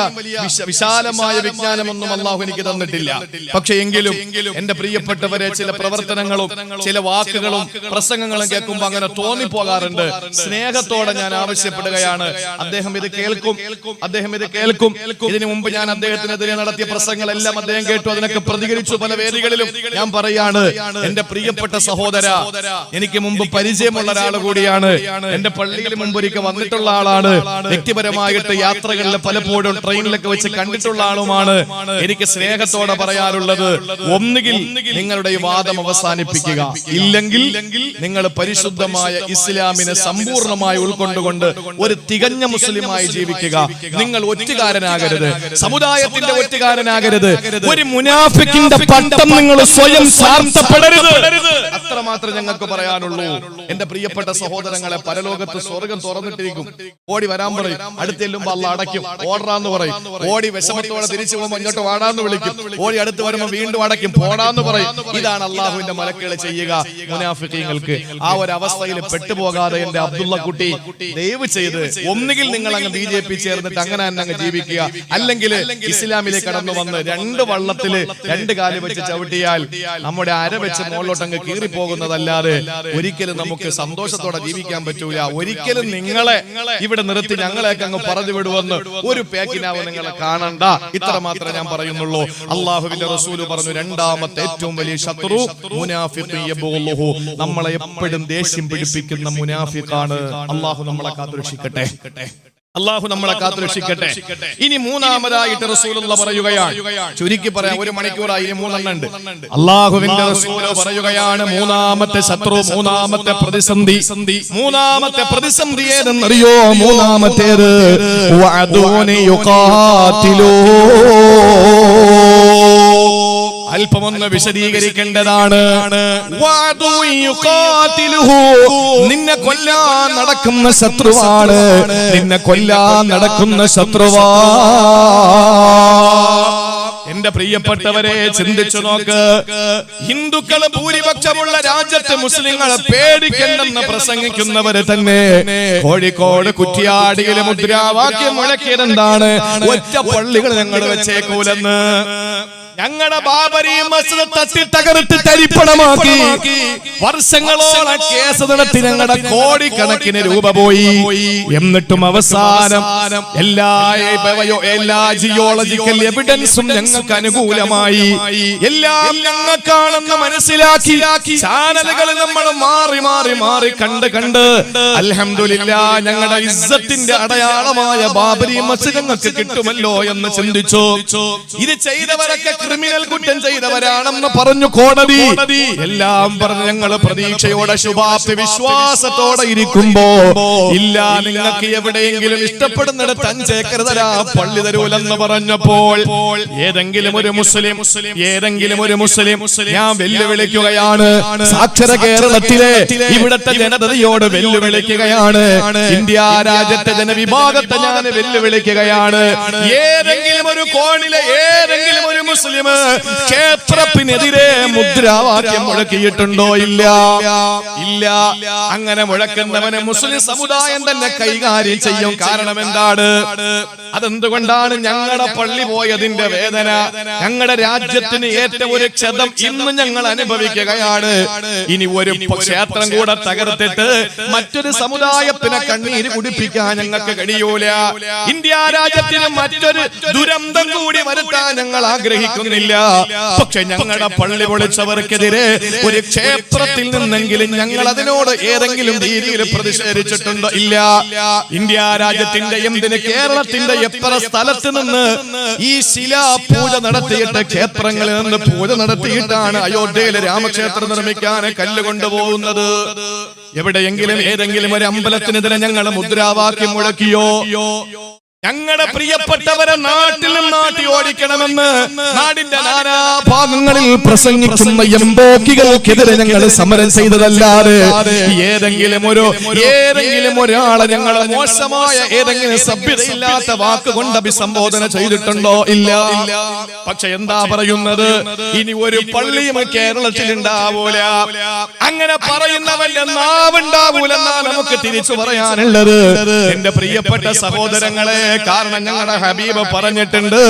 വിശാലമായ വിജ്ഞാനമൊന്നും അല്ലാഹു എനിക്ക് തന്നിട്ടില്ല. പക്ഷെ എങ്കിലും എന്റെ പ്രിയപ്പെട്ടവരെ, ചില പ്രവർത്തനങ്ങളും ചില വാക്കുകളും പ്രസംഗങ്ങളും കേൾക്കുമ്പോൾ അങ്ങനെ തോന്നിപ്പോകാറുണ്ട്. സ്നേഹത്തോടെ ഞാൻ ആവശ്യപ്പെടുകയാണ്, അദ്ദേഹം ഇത് കേൾക്കും. ഇതിനു മുമ്പ് ഞാൻ അദ്ദേഹത്തിനെതിരെ നടത്തിയ പ്രസംഗങ്ങളെല്ലാം അദ്ദേഹം കേട്ടു, അതിനൊക്കെ പ്രതികരിച്ചു പല വേദികളിലും. ഞാൻ പറയാണ്, എന്റെ പ്രിയപ്പെട്ട സഹോദര, എനിക്ക് മുമ്പ് പരിചയമുള്ള ഒരാൾ കൂടിയാണ്. എന്റെ പള്ളിയിൽ മുമ്പ് ഒരിക്കൽ വന്നിട്ടുള്ള ആളാണ്. വ്യക്തിപരമായിട്ട് യാത്രകളിൽ പലപ്പോഴും ട്രെയിനിലൊക്കെ വെച്ച് കണ്ടിട്ടുള്ള ആളുമാണ്. എനിക്ക് സ്നേഹത്തോടെ പറയാനുള്ളത്, ഒന്നുകിൽ നിങ്ങളുടെ ഈ വാദം അവസാനിപ്പിക്കുക, ഇല്ലെങ്കിൽ നിങ്ങൾ പരിശുദ്ധമായ ഇസ്ലാമിനെ സമ്പൂർണമായി ഉൾക്കൊണ്ടുകൊണ്ട് ഒരു തികഞ്ഞ മുസ്ലിമായി ജീവിക്കുക. നിങ്ങൾ ഒറ്റുകാരനാകരുത്, സമുദായത്തിന്റെ ഒറ്റുകാരനാകരുത്. ഒരു മുനാഫിക്കിന്റെ പട്ടം നിങ്ങൾ സ്വയം സാർത്ഥപ്പെടരുത്. അത്രമാത്രം ഞങ്ങൾക്ക് പറയാനുള്ളൂ. എന്റെ പ്രിയപ്പെട്ട സഹോദരങ്ങളെ, പരലോകത്ത് സ്വർഗം തുറന്നിട്ടിരിക്കും. ഓടി വരാൻ പറയും, അടുത്തെല്ലുമ്പോ അള്ളാഹ് അടയ്ക്കും, ഓടാന്ന് പറയും. ഓടി വിഷമത്തോടെ തിരിച്ചു പോകുമ്പോൾ ഇങ്ങോട്ട് വാടാന്ന് വിളിക്കും. ഓടി അടുത്ത് വരുമ്പോൾ വീണ്ടും അടയ്ക്കും, പോടാന്ന് പറയും. ഇതാണ് അള്ളാഹുവിന്റെ മലക്കുകളെ ചെയ്യുക മുനാഫിക്കീങ്ങൾക്ക്. ആ ഒരു അവസ്ഥയിൽ പെട്ടുപോകാതെ എന്റെ അബ്ദുള്ള കുട്ടി, ദയവ് ചെയ്ത് ഒന്നുകിൽ നിങ്ങൾ അങ്ങ് BJP ചേർന്നിട്ട് അങ്ങനെ തന്നെ അങ്ങ് ജീവിക്കുക, അല്ലെങ്കിൽ ഇസ്ലാമിലേക്ക് കടന്നു വന്ന് രണ്ട് വള്ളത്തില് രണ്ട് കാല് വെച്ച് ചവിട്ടിയാൽ നമ്മുടെ അര വെച്ച് മുകളിലോട്ടങ്ങ് കീറിപ്പോകുന്നതല്ലാതെ ഒരിക്കലും നമുക്ക് സന്തോഷത്തോടെ ജീവിക്കാൻ പറ്റൂല. ഒരിക്കലും നിങ്ങളെ ഇവിടെ നിർത്തി ഞങ്ങളെയൊക്കെ അങ്ങ് പറഞ്ഞു വിടുവെന്ന് ഒരു പേക്കിനാവ് നിങ്ങളെ കാണണ്ട. ഇത്ര മാത്രമേ ഞാൻ പറയുന്നുള്ളൂ. അള്ളാഹുവിന്റെ റസൂല് പറഞ്ഞു, രണ്ടാമത്തെ ഏറ്റവും വലിയ ശത്രു മുനാഫിഖ് യബുഗുഹു, നമ്മളെ എപ്പോഴും ദേഷ്യം പിടിപ്പിക്കുന്ന മുനാഫിഖാണ്. അള്ളാഹു നമ്മളെ കാത്തുരക്ഷിക്കട്ടെ. ഇനി മൂന്നാമതായിട്ട് റസൂലുള്ളാഹി പറയുകയാണ്, ചുരുക്കി പറയാം, 1 മണിക്കൂറായി, 3 എണ്ണം ഉണ്ട്. അള്ളാഹുവിന്റെ റസൂല് പറയുകയാണ്, മൂന്നാമത്തെ ശത്രു, മൂന്നാമത്തെ പ്രതിസന്ധി ഏതെന്നറിയോ? മൂന്നാമത്തേത് വഅദൂനി യുഖാതിലൂ. അല്പമൊന്ന് വിശദീകരിക്കേണ്ടതാണ്. നിന്നെ കൊല്ലാൻ നടക്കുന്ന ശത്രുവാണ്, നിന്നെ കൊല്ലാൻ നടക്കുന്ന ശത്രുവാ. എന്റെ പ്രിയപ്പെട്ടവരെ, ചിന്തിച്ചു നോക്ക്. ഹിന്ദുക്കള് ഭൂരിപക്ഷമുള്ള രാജ്യത്ത് മുസ്ലിങ്ങളെ പേടിക്കണ്ടെന്ന് പ്രസംഗിക്കുന്നവര് തന്നെ കോഴിക്കോട് കുറ്റിയാടിയിലെ മുദ്രാവാക്യം മുഴക്കിയതെന്താണ്? ഒറ്റ പള്ളികൾ ഞങ്ങൾ വെച്ചേക്കൂലെന്ന്. ഞങ്ങളുടെ ബാബരി മസ്ജിദ് തട്ടി തകർത്ത് തരിപ്പണമാക്കി വർഷങ്ങളോളം കേസ് നടത്തി ഞങ്ങളുടെ കോടിക്കണക്കിന് രൂപ പോയി. എന്നിട്ടും അവസാനം എല്ലാ ജിയോളജിക്കൽ എവിഡൻസും ഞങ്ങൾക്ക് അനുകൂലമായി. എല്ലാം ഞങ്ങൾക്കാണെന്ന് മനസ്സിലാക്കി ചാനലുകൾ നമ്മൾ മാറി കണ്ട് അൽഹംദുലില്ലാഹ് ഞങ്ങളുടെ ഇസ്സത്തിന്റെ അടയാളമായ ബാബരി മസ്ജിദ് ഞങ്ങൾക്ക് കിട്ടുമല്ലോ എന്ന് ചിന്തിച്ചു. ഇത് ചെയ്തവരൊക്കെ ക്രിമിനൽ കുറ്റം ചെയ്തവരാണെന്ന് പറഞ്ഞു കോടതി. എല്ലാം പറഞ്ഞ് ഞങ്ങൾ പ്രതീക്ഷയോടെ ശുഭാപ്തി വിശ്വാസത്തോടെ ഇരിക്കുമ്പോ, ഇല്ല നിങ്ങൾക്ക് എവിടെയെങ്കിലും ഇഷ്ടപ്പെടുന്നിടത്ത് 5 ഏക്കർ തരാ, പള്ളി തരൂലെന്ന് പറഞ്ഞപ്പോൾ ഏതെങ്കിലും ഒരു മുസ്ലിം ഞാൻ വെല്ലുവിളിക്കുകയാണ്. സാക്ഷര കേരളത്തിലെ ഇവിടത്തെ ജനതയോട് വെല്ലുവിളിക്കുകയാണ്. ഇന്ത്യ രാജ്യത്തെ ജനവിഭാഗത്തെ ഞാൻ വെല്ലുവിളിക്കുകയാണ്. ഏതെങ്കിലും ഒരു കോണിലെ ഏതെങ്കിലും ഒരു മുസ്ലിം ക്ഷേത്രത്തിനെതിരെ മുദ്രാവാക്യം മുഴക്കിയിട്ടുണ്ടോ? ഇല്ല. അങ്ങനെ മുഴക്കുന്നവനെ മുസ്ലിം സമുദായം തന്നെ കൈകാര്യം ചെയ്യും. കാരണം എന്താണ്? അതെന്തുകൊണ്ടാണ്? ഞങ്ങളുടെ പള്ളി പോയതിന്റെ വേദന, ഞങ്ങളുടെ രാജ്യത്തിന് ഏറ്റവും ഒരു ക്ഷതം ഇന്ന് ഞങ്ങൾ അനുഭവിക്കുകയാണ്. ഇനി ഒരു ക്ഷേത്രം കൂടെ തകർത്തിട്ട് മറ്റൊരു സമുദായത്തിനെ കണ്ണീര് കുടിപ്പിക്കാൻ ഞങ്ങൾക്ക് കഴിയൂല. ഇന്ത്യ രാജ്യത്തിന് മറ്റൊരു ദുരന്തം കൂടി വരുത്താൻ ഞങ്ങൾ ആഗ്രഹിക്കുന്നില്ല. പക്ഷെ ഞങ്ങളുടെ പള്ളി പൊളിച്ചവർക്കെതിരെ ഒരു ക്ഷേത്രത്തിൽ നിന്നെങ്കിലും ഞങ്ങൾ അതിനോട് ഏതെങ്കിലും രീതിയിൽ പ്രതിഷേധിച്ചിട്ടുണ്ടോ? ഇല്ല. ഇന്ത്യ രാജ്യത്തിന്റെ എന്തിന് കേരളത്തിന്റെ എത്ര സ്ഥലത്ത് നിന്ന് ഈ ശിലാപൂജ നടത്തിയിട്ട്, ക്ഷേത്രങ്ങളിൽ നിന്ന് പൂജ നടത്തിയിട്ടാണ് അയോധ്യയിലെ രാമക്ഷേത്രം നിർമ്മിക്കാൻ കല്ല് കൊണ്ടുപോകുന്നത്. എവിടെയെങ്കിലും ഏതെങ്കിലും ഒരു അമ്പലത്തിനെതിരെ ഞങ്ങൾ മുദ്രാവാക്യം മുഴക്കിയോ? ഞങ്ങളുടെ പ്രിയപ്പെട്ടവരെ നാട്ടിലും നാട്ടി ഓടിക്കണമെന്ന് നാടിന്റെ നാനാഭാഗങ്ങളിൽ പ്രസംഗിക്കുന്ന എംബോക്കികൾക്കെതിരെ ഞങ്ങൾ സമരം ചെയ്തതല്ലാതെ ഏതെങ്കിലും ഒരാളെ ഞങ്ങൾ മോശമായ ഏതെങ്കിലും സഭ്യതയില്ലാത്ത വാക്കുകൊണ്ട് അഭിസംബോധന ചെയ്തിട്ടുണ്ടോ? ഇല്ല. പക്ഷെ എന്താ പറയുന്നത്? ഇനി ഒരു പള്ളിയും കേരളത്തിൽ ഉണ്ടാവൂല. അങ്ങനെ പറയുന്നവന്റെ നാവുണ്ടാവൂലെന്നാ നമുക്ക് തിരിച്ചു പറയാനുള്ളത്. എന്റെ പ്രിയപ്പെട്ട സഹോദരങ്ങളെ, കാരണം ഞങ്ങളുടെ ഹബീബ് പറഞ്ഞിട്ടുണ്ട്,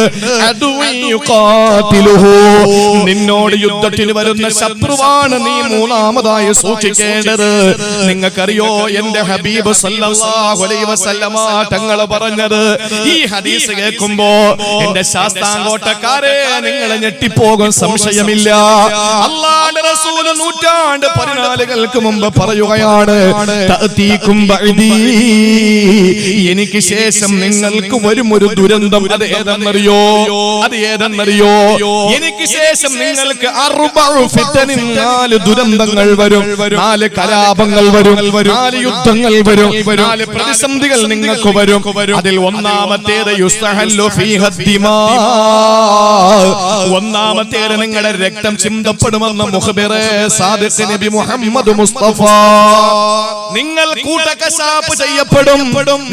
നിന്നോട് യുദ്ധത്തിന് വരുന്ന ശത്രുവാണ് നീ മൂന്നാമതായി സൂക്ഷിക്കേണ്ടത്. നിങ്ങൾക്കറിയോ എന്റെ ഹബീബ് സല്ലല്ലാഹു അലൈഹി വസല്ലമ തങ്ങൾ പറഞ്ഞത്? ഈ ഹദീസ് കേൾക്കുമ്പോ എന്റെ ശാസ്താംകോട്ടക്കാരെ നിങ്ങൾ ഞെട്ടിപ്പോകും, സംശയമില്ല. അല്ലാഹുവിന്റെ റസൂൽ 14 മുമ്പ് പറയുകയാണ്, എനിക്ക് ശേഷം നിങ്ങൾക്ക് വരും ഒരു ദുരന്തം. അത് ഏതെന്നറിയോ? എനിക്ക് ശേഷം നിങ്ങൾക്ക് 4 ദുരന്തങ്ങൾ വരും, 4 കലാപങ്ങൾ വരും, 4 യുദ്ധങ്ങൾ വരും, 4 പ്രതിസന്ധികൾ നിങ്ങൾക്ക് വരും. അതിൽ ഒന്നാമത്തേത് യുസ്തഹല്ലു ഫീഹ ദിമാ, ഒന്നാമത്തേത് നിങ്ങളുടെ രക്തം ചിന്തപ്പെടുമെന്ന് മുഖബിറെ സാദിഖ് നബി മുഹമ്മദ് മുസ്തഫ. നിങ്ങൾ കൂട്ടക്കശാപ്പ് ചെയ്യപ്പെടും,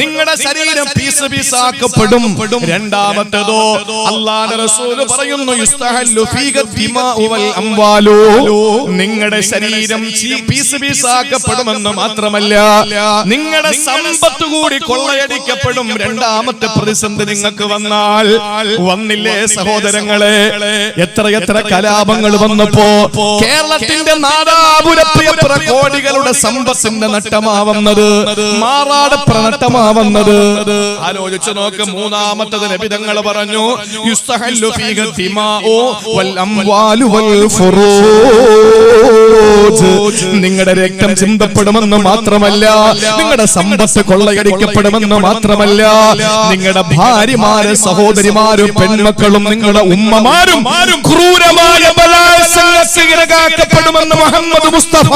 നിങ്ങളുടെ ശരീരം പീസ് പീസാക്കപ്പെടും. രണ്ടാമത്തേതോ അല്ലാഹുവിന്റെ റസൂൽ പറയുന്നു, യുസ്തഹല്ലു ഫീഹ ദിമാഉ വൽ അംവാലു, നിങ്ങളുടെ ശരീരം പീസ് പീസാക്കപ്പെടുമെന്ന് മാത്രമല്ല നിങ്ങളുടെ സമ്പത്ത് കൂടി കൊള്ളയടിക്കപ്പെടും. രണ്ടാമത്തെ പ്രതിസന്ധി നിങ്ങൾക്ക് വന്നില്ലേ സഹോദരങ്ങളെ? എത്ര കലാപങ്ങൾ വന്നപ്പോ കേരളത്തിന്റെ നാദാപുരപ്രിയ കോടികളുടെ സമ്പത്തിന്റെ നട്ടമാവുന്നത്, മാറാടപ്ര നട്ടമാവുന്നത്. ആലോചിച്ചു നോക്ക്. മൂന്നാമത്തത് നബി തങ്ങൾ പറഞ്ഞു, യുസ്തഹല്ലു ഫീഹ ദിമാഉ വൽ അംവാലു വൽ ഫുറൂജ്, നിങ്ങളുടെ രക്തം ചിന്തപ്പെടുമെന്ന് മാത്രമല്ല നിങ്ങളുടെ സമ്പത്ത് കൊള്ളയടിക്കപ്പെടുമെന്ന് മാത്രമല്ല നിങ്ങളുടെ ഭാര്യമാരും സഹോദരിമാരും പെൺമക്കളും നിങ്ങളുടെ ഉമ്മമാരും ക്രൂരമായ ബലാത്സംഗത്തിനിരയാക്കപ്പെടുമെന്ന് മുഹമ്മദ് മുസ്തഫ.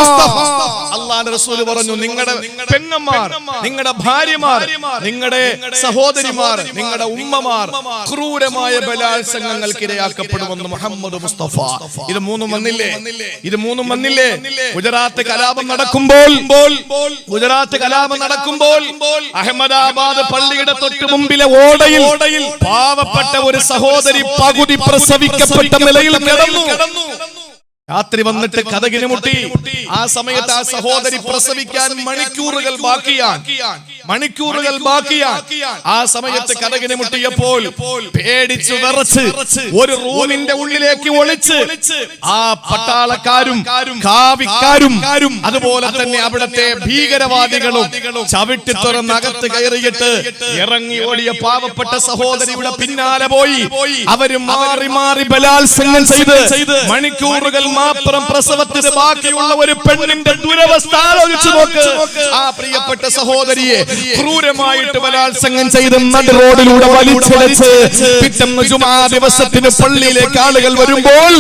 അല്ലാഹുവിന്റെ റസൂൽ പറഞ്ഞു, നിങ്ങളുടെ പെങ്ങന്മാർ, നിങ്ങളുടെ ഭാര്യമാർ, നിങ്ങളുടെ സഹോദരിമാർ, നിങ്ങളുടെ ഉമ്മമാർ ക്രൂരമായ ബലാത്സംഗങ്ങൾക്ക് ഇരയാക്കപ്പെടുമെന്ന് മുഹമ്മദ് മുസ്തഫ. ഇത് മൂന്നും വന്നില്ലേ? ഗുജറാത്ത് കലാപം നടക്കുമ്പോൾ അഹമ്മദാബാദ് പള്ളിയുടെ തൊട്ട് മുമ്പിലെ ഓടയിൽ പാവപ്പെട്ട ഒരു സഹോദരി പകുതി പ്രസവിക്കപ്പെട്ട നിലയിൽ കിടന്നു. രാത്രി വന്നിട്ട് കതകിന് മുട്ടി. ആ സമയത്ത് ആ സഹോദരി പ്രസവിക്കാൻ മണിക്കൂറുകൾ ബാക്കിയാണ്. ആ സമയത്ത് കതകിന് മുട്ടിയപ്പോൾ പേടിച്ചു വിറച്ച് ഒരു റൂമിന്റെ ഉള്ളിലേക്ക് ഒളിച്ച് ആ പട്ടാളക്കാരും കാവിക്കാരും അതുപോലെ തന്നെ അവിടത്തെ ഭീകരവാദികളും ചവിട്ടി തുറന്നകത്ത് കയറിയിട്ട് ഇറങ്ങി ഓടിയ പാവപ്പെട്ട സഹോദരിയുടെ പിന്നാലെ പോയി അവര് മാറി ബലാത്സംഗം ചെയ്ത് മണിക്കൂറുകൾ മാത്രം പ്രസവത്തിന് ബാക്കിയുള്ള ഒരു പെണ്ണിന്റെ ദുരവസ്ഥ ആലോചിച്ചു നോക്ക്. ആ പ്രിയപ്പെട്ട സഹോദരിയെ ക്രൂരമായിട്ട് ബലാത്സംഗം ചെയ്ത് നടു റോഡിലൂടെ വലിച്ചിഴച്ച് പിറ്റേന്ന് ജുമാ ദിവസത്തിന് പള്ളിയിലേക്ക് ആളുകൾ വരുമ്പോൾ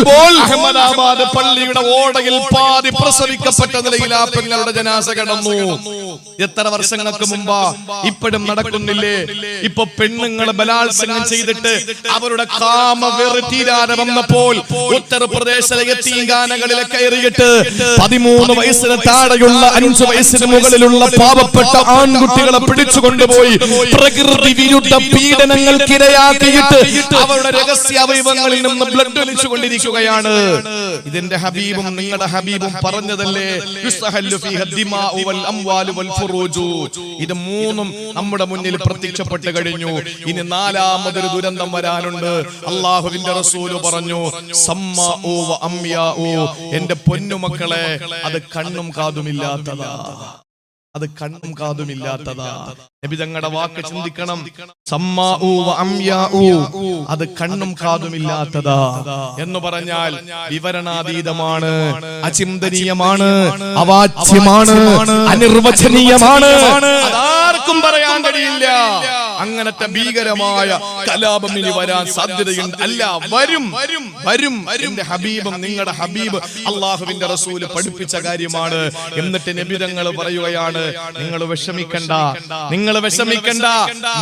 അഹമ്മദാബാദ് പള്ളിയുടെ ഓടയിൽ പാതി പ്രസവിക്കപ്പെട്ട നിലയിൽ ആ പെങ്ങളുടെ ജനാസ കിടന്നു. എത്ര വർഷങ്ങൾക്ക് മുമ്പാ? ഇപ്പോഴും നടക്കുന്നില്ലേ? ഇപ്പൊ പെണ്ണുങ്ങൾ ബലാത്സംഗം ചെയ്തിട്ട് അവരുടെ കാമ വെറി തീരാതെ വന്നപ്പോൾ ഉത്തർപ്രദേശിലെ യതീംഖാനകളിലെ കയറിയിട്ട് 13 വയസ്സിന് താഴെയുള്ള 5 വയസ്സിന് മുകളിലുള്ള പാവപ്പെട്ട ആൺകുട്ടികളെ പിടിച്ചു കൊണ്ടുപോയി പ്രകൃതി വിരുദ്ധ പീഡനങ്ങൾക്കിരയാക്കിയിട്ട് അവരുടെ രഹസ്യ അവയവങ്ങളിൽ നിന്ന് ബ്ലഡ് ഒലിച്ചുകൊണ്ടിരിക്കുകയാണ്. ഇതിന്റെ ഹബീബും നിങ്ങളുടെ ഹബീബും പറഞ്ഞതല്ലേ, യുസ്തഹല്ലു ഫീഹ ദിമാഉ വൽ അംവാലു വൽ ഫുറൂജു. ഇത് മൂന്നും നമ്മുടെ മുന്നിൽ പ്രത്യക്ഷപ്പെട്ട് കഴിഞ്ഞു. ഇനി 4ാമതൊരു ദുരന്തം വരാനുണ്ട്. അല്ലാഹുവിന്റെ റസൂൽ പറഞ്ഞു, സമ്മാഉ വ അംയാഉ, എന്റെ പൊന്നുമക്കളെ, അത് കണ്ണും കാതുമില്ലാത്തതാ. നബി തങ്ങളുടെ വാക്ക് ചിന്തിക്കണം. സമ്മാഉ വ അംയാഉ, അത് കണ്ണും കാതുമില്ലാത്തതാ എന്ന് പറഞ്ഞാൽ വിവരണാതീതമാണ്, അചിന്തനീയമാണ്, അവാച്യമാണ്, അനിർവചനീയമാണ്. അതാർക്കും പറയാൻ കഴിയില്ല. അങ്ങനത്തെ ഭീകരമായ കലാപം ഇനി വരാൻ സാധ്യതയുണ്ട്. അല്ല, വരും വരും. എന്റെ ഹബീബും നിങ്ങളുടെ ഹബീബ് അള്ളാഹുവിന്റെ റസൂല് പഠിപ്പിച്ച കാര്യമാണ്. എന്നിട്ട് നബി തങ്ങൾ പറയുകയാണ്, നിങ്ങൾ വിഷമിക്കണ്ട,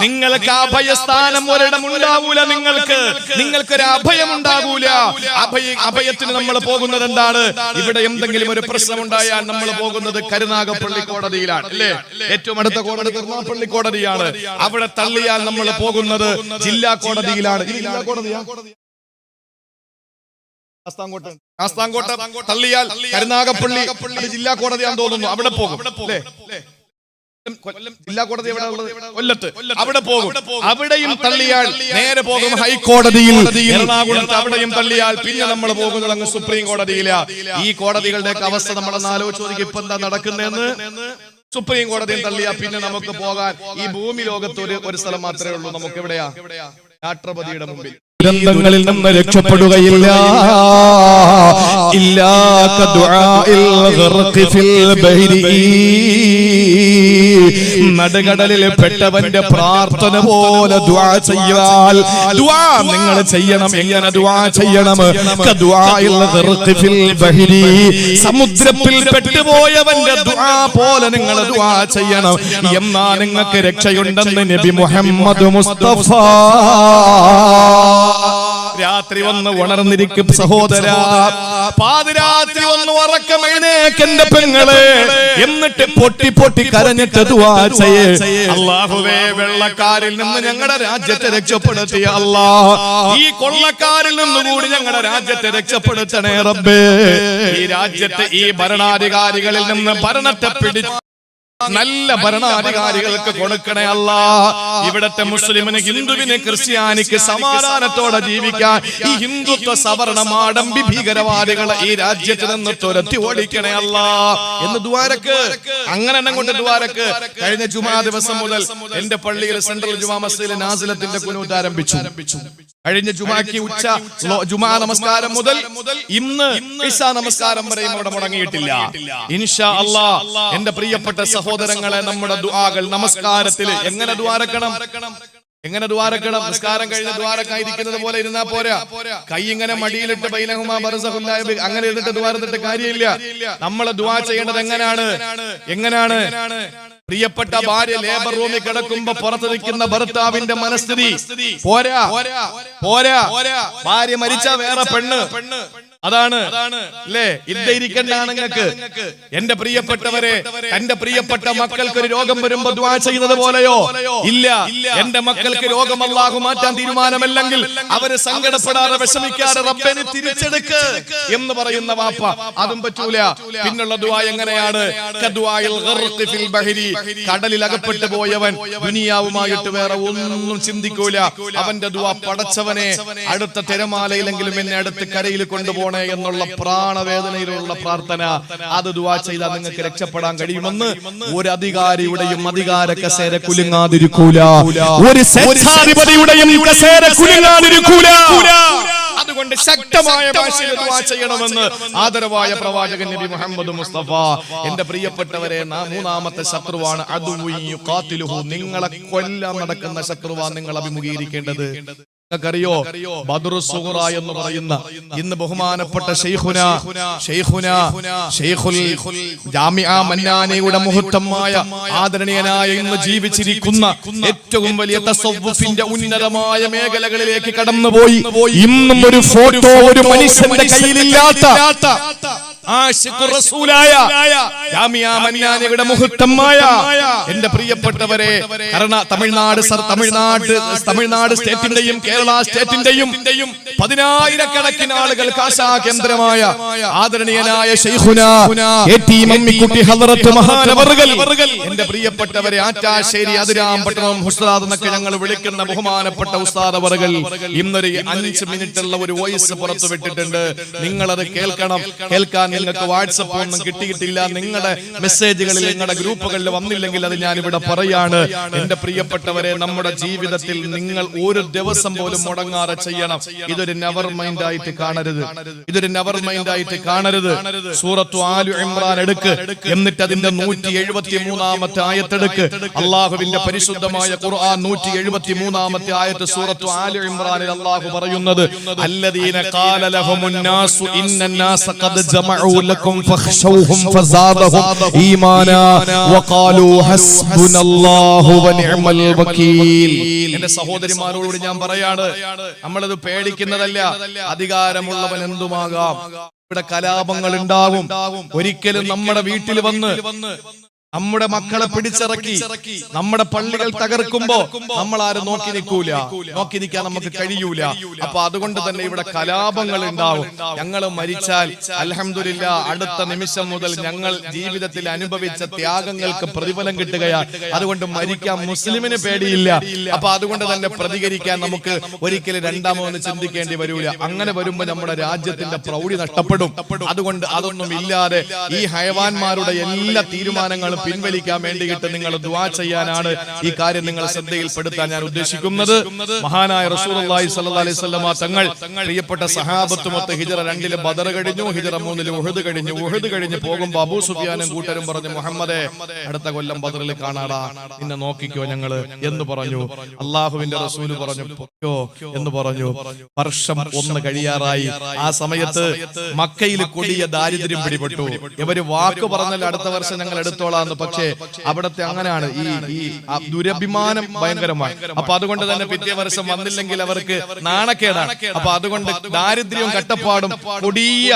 നിങ്ങൾക്ക് അഭയസ്ഥാനം ഒരിടം ഉണ്ടാവൂല, നിങ്ങൾക്കൊരു അഭയം ഉണ്ടാകൂല. അഭയത്തിന് നമ്മൾ പോകുന്നത് എന്താണ്? ഇവിടെ എന്തെങ്കിലും ഒരു പ്രശ്നം ഉണ്ടായാൽ നമ്മൾ പോകുന്നത് കരുനാഗപ്പള്ളി കോടതിയിലാണ്, അല്ലേ? ഏറ്റവും അടുത്ത കോടതി കരുനാഗപ്പള്ളി കോടതിയാണ്. അവിടെ തള്ളിയാൽ നമ്മൾ പോകുന്നത് ജില്ലാ കോടതിയിലാണ്. ജില്ലാ കോടതിയാ? ശാസ്താംകോട്ട തള്ളിയാൽ കരുനാഗപ്പള്ളി ജില്ലാ കോടതിയാന്ന് തോന്നുന്നു. അവിടെ പോകും, അല്ലേ? ജില്ലാ കോടതി എവിടെ ഉള്ളത്? കൊല്ലത്ത്. അവിടെ പോകും. അവിടെയും തള്ളിയാൽ നേരെ പോകും ഹൈക്കോടതിയിൽ. എറണാകുളത്ത് അവിടെയും തള്ളിയാൽ പിന്നെ നമ്മൾ പോകുന്നത് അങ്ങ് സുപ്രീം കോടതിയിലാ. ഈ കോടതികളുടെ അവസ്ഥ നമ്മളൊന്ന് ആലോചിച്ച് ഇപ്പൊ എന്താ നടക്കുന്നതെന്ന്. സുപ്രീം കോടതിയും തള്ളിയാ പിന്നെ നമുക്ക് പോകാൻ ഈ ഭൂമി ലോകത്ത് ഒരു സ്ഥലം മാത്രമേ ഉള്ളൂ. നമുക്ക് എവിടെയാ? രാഷ്ട്രപതിയുടെ മുമ്പിൽ. ദുരന്തങ്ങളിൽ നിന്ന് രക്ഷപ്പെടുകയില്ല. നടുകടലിൽ പെട്ടവന്റെ പ്രാർത്ഥന പോലെ ദുആ ചെയ്യാൽ നിങ്ങൾ ചെയ്യണം. എങ്ങനെ ദുആ ചെയ്യണം? സമുദ്രത്തിൽ പെട്ടുപോയവന്റെ ദുആ പോലെ നിങ്ങൾ ദുആ ചെയ്യണം. എന്നാ നിങ്ങൾക്ക് രക്ഷയുണ്ടെന്ന് നബി മുഹമ്മദ് മുസ്തഫ. രാത്രി വന്ന് ഉണർന്നിരിക്കും സഹോദരാ, പാതിരാത്രി വന്ന് ഉറക്കമെഴുന്നേക്കെന്റെ പെങ്ങളെ, എന്നിട്ട് പൊട്ടി പൊട്ടി കരഞ്ഞിട്ട് ദുആ ചെയ്യേ, അല്ലാഹുവേ വെള്ളക്കാരിൽ നിന്ന് ഞങ്ങളുടെ രാജ്യത്തെ രക്ഷപ്പെടുത്തിയ അല്ലാഹ്, ഈ കൊള്ളക്കാരിൽ നിന്നുകൂടി ഞങ്ങളുടെ രാജ്യത്തെ രക്ഷപ്പെടുത്തണേ റബ്ബേ. ഈ രാജ്യത്തെ ഈ ഭരണാധികാരികളിൽ നിന്ന് ഭരണത്തെ പിടിച്ച് നല്ല ഭരണാധികാരികൾക്ക് കൊടുക്കണേ അല്ലാ. ഇവിടത്തെ മുസ്ലിമിന്, ഹിന്ദുവിന്, ക്രിസ്ത്യാനിക്ക് സമാധാനത്തോടെ ജീവിക്കാൻ ഈ ഹിന്ദുത്വ സവർണ മാടമ്പി ഭീകരവാദികളെ ഈ രാജ്യത്ത് നിന്ന് തുരത്തി ഓടിക്കണേ അല്ലാ എന്ന് ദ്വാരക്ക്. അങ്ങനെ കൊണ്ട് ദ്വാരക്ക് കഴിഞ്ഞ ജുമാ ദിവസം മുതൽ എന്റെ പള്ളിയിൽ സെൻട്രൽ ജുമാ മസ്ജിദിലെ നാസിലത്തിന്റെ കുനൂത്ത് ആരംഭിച്ചു. കഴിഞ്ഞ ജുമാക്ക് ജുമാ നമസ്കാരം മുതൽ ഇന്ന് ഇശാ നമസ്കാരം വരെയും അവിടെ മുടങ്ങിയിട്ടില്ല. ഇൻഷാ അല്ലാഹ് എന്റെ പ്രിയപ്പെട്ട സഹോദരങ്ങളെ, നമ്മുടെ ദുആകൾ നമസ്കാരത്തിൽ എങ്ങനെ ദ്വാരക്കണം? നമസ്കാരം കഴിഞ്ഞ ദ്വാരക്കായിരിക്കുന്നത് പോലെ ഇരുന്നാ പോരാ. കൈ ഇങ്ങനെ മടിയിലിട്ട് ബൈനഹുമാ ബർസഖുല്ലാ അങ്ങനെ ഇരുന്നിട്ട് ദ്വാരത്തിട്ട് കാര്യമില്ല. നമ്മൾ ദുആ ചെയ്യേണ്ടത് എങ്ങനെയാണ്? പ്രിയപ്പെട്ട ഭാര്യ ലേബർ റൂമിൽ കിടക്കുമ്പോ പുറത്ത് നിൽക്കുന്ന ഭർത്താവിന്റെ മനസ്ഥിതി പോരാ. ഭാര്യ മരിച്ച വേറെ പെണ്ണ്, അതാണ് അല്ലേ? ഇരിക്കണ്ടാണ് നിങ്ങൾക്ക്. എന്റെ പ്രിയപ്പെട്ടവരെ, എന്റെ പ്രിയപ്പെട്ട മക്കൾക്ക് ഒരു രോഗം വരുമ്പോ ദുആ ചെയ്യുന്നത് പോലെയോ? ഇല്ല. എന്റെ മക്കൾക്ക് രോഗം അല്ലാഹു മാറ്റാൻ തീരുമാനമല്ലെങ്കിൽ അവര് സങ്കടപ്പെടാതെ വിഷമിക്കാതെ റബ്ബനെ തിരിച്ചെടുക്ക് എന്ന് പറയുന്ന വാപ്പ, അതും പറ്റൂല. പിന്നുള്ള ദുആ എങ്ങനെയാണ്? കടലിൽ അകപ്പെട്ടു പോയവൻ ദുനിയാവുമായിട്ട് വേറെ ഒന്നും ചിന്തിക്കൂല. അവന്റെ ദുആ, പടച്ചവനെ അടുത്ത തിരമാലയിലെങ്കിലും എന്നെ അടുത്ത് കരയിൽ കൊണ്ടുപോകണം എന്നുള്ള പ്രാണവേദനയിലുള്ള പ്രാർത്ഥന. അത് ദുആ ചെയ്താൽ നിങ്ങൾക്ക് രക്ഷപ്പെടാൻ കഴിയുമെന്ന് ഒരു അധികാരിയുടെയും അധികാര കസേര കുലുങ്ങാതിരിക്കൂല, ഒരു സ്വേച്ഛാധിപതിയുടെയും കസേര കുലുങ്ങാതിരിക്കൂല. അതുകൊണ്ട് ശക്തമായ ഭാഷയിൽ ദുആ ചെയ്യണമെന്ന് ആദരവായ പ്രവാചകൻ നബി മുഹമ്മദ് മുസ്തഫ. എന്റെ പ്രിയപ്പെട്ടവരെ, മൂന്നാമത്തെ ശത്രുവാണ് അദുവ്യുഖാതിലുഹു. നിങ്ങളെ കൊല്ലാൻ നടക്കുന്ന ശത്രുവാ നിങ്ങൾ അഭിമുഖീകരിക്കേണ്ടത്. റിയോ ബദ്റു സുഗ്റ എന്ന് പറയുന്ന ഇന്ന് ബഹുമാനപ്പെട്ട ശൈഖുൽ ജാമിഅ മന്നാനിയുടെ മുഹത്തമായ ആദരണീയനായ ഇന്ന് ജീവിച്ചിരിക്കുന്ന ഏറ്റവും വലിയ തസവ്വുഫിന്റെ ഉന്നതമായ മേഖലകളിലേക്ക് കടന്നുപോയി ഇന്നും ഒരു ഫോട്ടോ ഒരു മനുഷ്യന്റെ കയ്യിലില്ലാത്ത എന്റെ പ്രിയപ്പെട്ടവരെ, തമിഴ്നാട് സ്റ്റേറ്റിന്റെയും കേരള സ്റ്റേറ്റിന്റെയും 10,000-കണക്കിന് ആളുകൾ കാശാ കേന്ദ്രമായ ആദരണീയനായ ശൈഖുനാ എ.ടി. മമ്മിക്കുട്ടി ഹദ്റത്ത് മഹാനവറുകൾ, എന്റെ പ്രിയപ്പെട്ടവരെ, ആറ്റാശ്ശേരി അതിരാമ്പട്ടണം ഉസ്താദ് എന്നൊക്കെ ഞങ്ങൾ വിളിക്കുന്ന ബഹുമാനപ്പെട്ട ഉസ്താദ് അവറുകൾ ഇന്നൊരു 5 മിനിറ്റുള്ള ഒരു വോയിസ് പുറത്തുവിട്ടിട്ടുണ്ട്. നിങ്ങളത് കേൾക്കണം. കേൾക്കാൻ നിങ്ങൾക്ക് വാട്സപ്പ് ഒന്നും കിട്ടിയിട്ടില്ല, നിങ്ങളുടെ മെസ്സേജുകളിൽ നിങ്ങളുടെ ഗ്രൂപ്പുകളിൽ വന്നില്ലെങ്കിൽ അത് ഞാൻ ഇവിടെ പറയാണ്. എന്റെ പ്രിയപ്പെട്ടവരെ, നമ്മുടെ ജീവിതത്തിൽ നിങ്ങൾ ഒരു ദിവസം പോലും മുടങ്ങാതെ ചെയ്യണം. ഇതൊരു നെവർ മൈൻഡ് ആയിട്ട് കാണരുത്, ഇതൊരു നെവർ മൈൻഡ് ആയിട്ട് കാണരുത്. സൂറത്തു ആലു ഇമ്രാൻ എടുക്ക്, എന്നിട്ട് അതിന്റെ 173-ാമത്തെ ആയത്തെടുക്ക്. അള്ളാഹുവിന്റെ പരിശുദ്ധമായ ഖുർആൻ 173-ാമത്തെ ആയത്ത് സൂറത്തു ആലു ഇമ്രാനിൽ അള്ളാഹു പറയുന്നത്, അല്ലദീന ഖാല ലഹുമുൻ നാസു ഇന്നന്നാസ ഖദ് ജമഉ ലക്കും ഫഖ്ശൗഹും ഫസാദഹും ഈമാനാ വഖാലൂ ഹസ്ബുനല്ലാഹു വനിഅമൽ വകീൽ. എന്റെ സഹോദരിമാരോട് ഞാൻ പറയാണ്, നമ്മളത് പേടിക്കുന്നതല്ല. അധികാരമുള്ളവൻ എന്തുമാകാം. ഇവിടെ കലാപങ്ങൾ ഉണ്ടാകും. ഒരിക്കലും നമ്മുടെ വീട്ടിൽ വന്ന് നമ്മുടെ മക്കളെ പിടിച്ചിറക്കി നമ്മുടെ പള്ളികൾ തകർക്കുമ്പോ നമ്മൾ ആരും നോക്കി നിൽക്കൂല, നോക്കി നിൽക്കാൻ നമുക്ക് കഴിയൂല. അപ്പൊ അതുകൊണ്ട് തന്നെ ഇവിടെ കലാപങ്ങൾ ഉണ്ടാവും. ഞങ്ങൾ മരിച്ചാൽ അൽഹംദുലില്ലാ അടുത്ത നിമിഷം മുതൽ ഞങ്ങൾ ജീവിതത്തിൽ അനുഭവിച്ച ത്യാഗങ്ങൾക്ക് പ്രതിഫലം കിട്ടുകയാണ്. അതുകൊണ്ട് മരിക്കാൻ മുസ്ലിമിന് പേടിയില്ല. അപ്പൊ അതുകൊണ്ട് തന്നെ പ്രതികരിക്കാൻ നമുക്ക് ഒരിക്കലും രണ്ടാമതൊന്ന് ചിന്തിക്കേണ്ടി വരൂല. അങ്ങനെ വരുമ്പോ നമ്മുടെ രാജ്യത്തിന്റെ പ്രൗഢി നഷ്ടപ്പെടും. അതുകൊണ്ട് അതൊന്നും ഇല്ലാതെ ഈ ഹയവാന്മാരുടെ എല്ലാ തീരുമാനങ്ങളും പിൻവലിക്കാൻ വേണ്ടിയിട്ട് നിങ്ങൾ ദുആ ചെയ്യാനാണ് ഈ കാര്യം നിങ്ങൾ ശ്രദ്ധയിൽപ്പെടുത്താൻ ഞാൻ ഉദ്ദേശിക്കുന്നത്. മഹാനായ റസൂലുള്ളാഹി സ്വല്ലല്ലാഹി അലൈഹി വസല്ലമ തങ്ങൾ പ്രിയപ്പെട്ട സഹാബത്തുമൊത്ത് ഹിജ്റ 2 ബദർ കഴിഞ്ഞു, ഹിജ്റ 3 ഉഹദ് കഴിഞ്ഞു. ഉഹദ് കഴിഞ്ഞ് പോകുമ്പോൾ അബൂ സുഫിയാനും കൂട്ടരും പറഞ്ഞു, മുഹമ്മദേ അടുത്ത കൊല്ലം ബദറിൽ കാണാടാ, നിന്നെ നോക്കിക്കോ ഞങ്ങള് എന്ന് പറഞ്ഞു. അള്ളാഹുവിന്റെ റസൂല് പറഞ്ഞു പൊക്കോ എന്ന് പറഞ്ഞു. വർഷം 1 കഴിയാറായി. ആ സമയത്ത് മക്കയിൽ കൊടിയ ദാരിദ്ര്യം പിടിപെട്ടു. ഇവര് വാക്ക് പറഞ്ഞാൽ അടുത്ത വർഷം ഞങ്ങൾ എടുത്തോളാന്ന്. പക്ഷേ അവിടത്തെ അങ്ങനെയാണ്, ഈ ദുരഭിമാനം ഭയങ്കരമാണ്. അപ്പൊ അതുകൊണ്ട് തന്നെ പിറ്റേ വർഷം വന്നില്ലെങ്കിൽ അവർക്ക് നാണക്കേടാണ്. അപ്പൊ അതുകൊണ്ട് ദാരിദ്ര്യവും കട്ടപ്പാടും കൊടിയ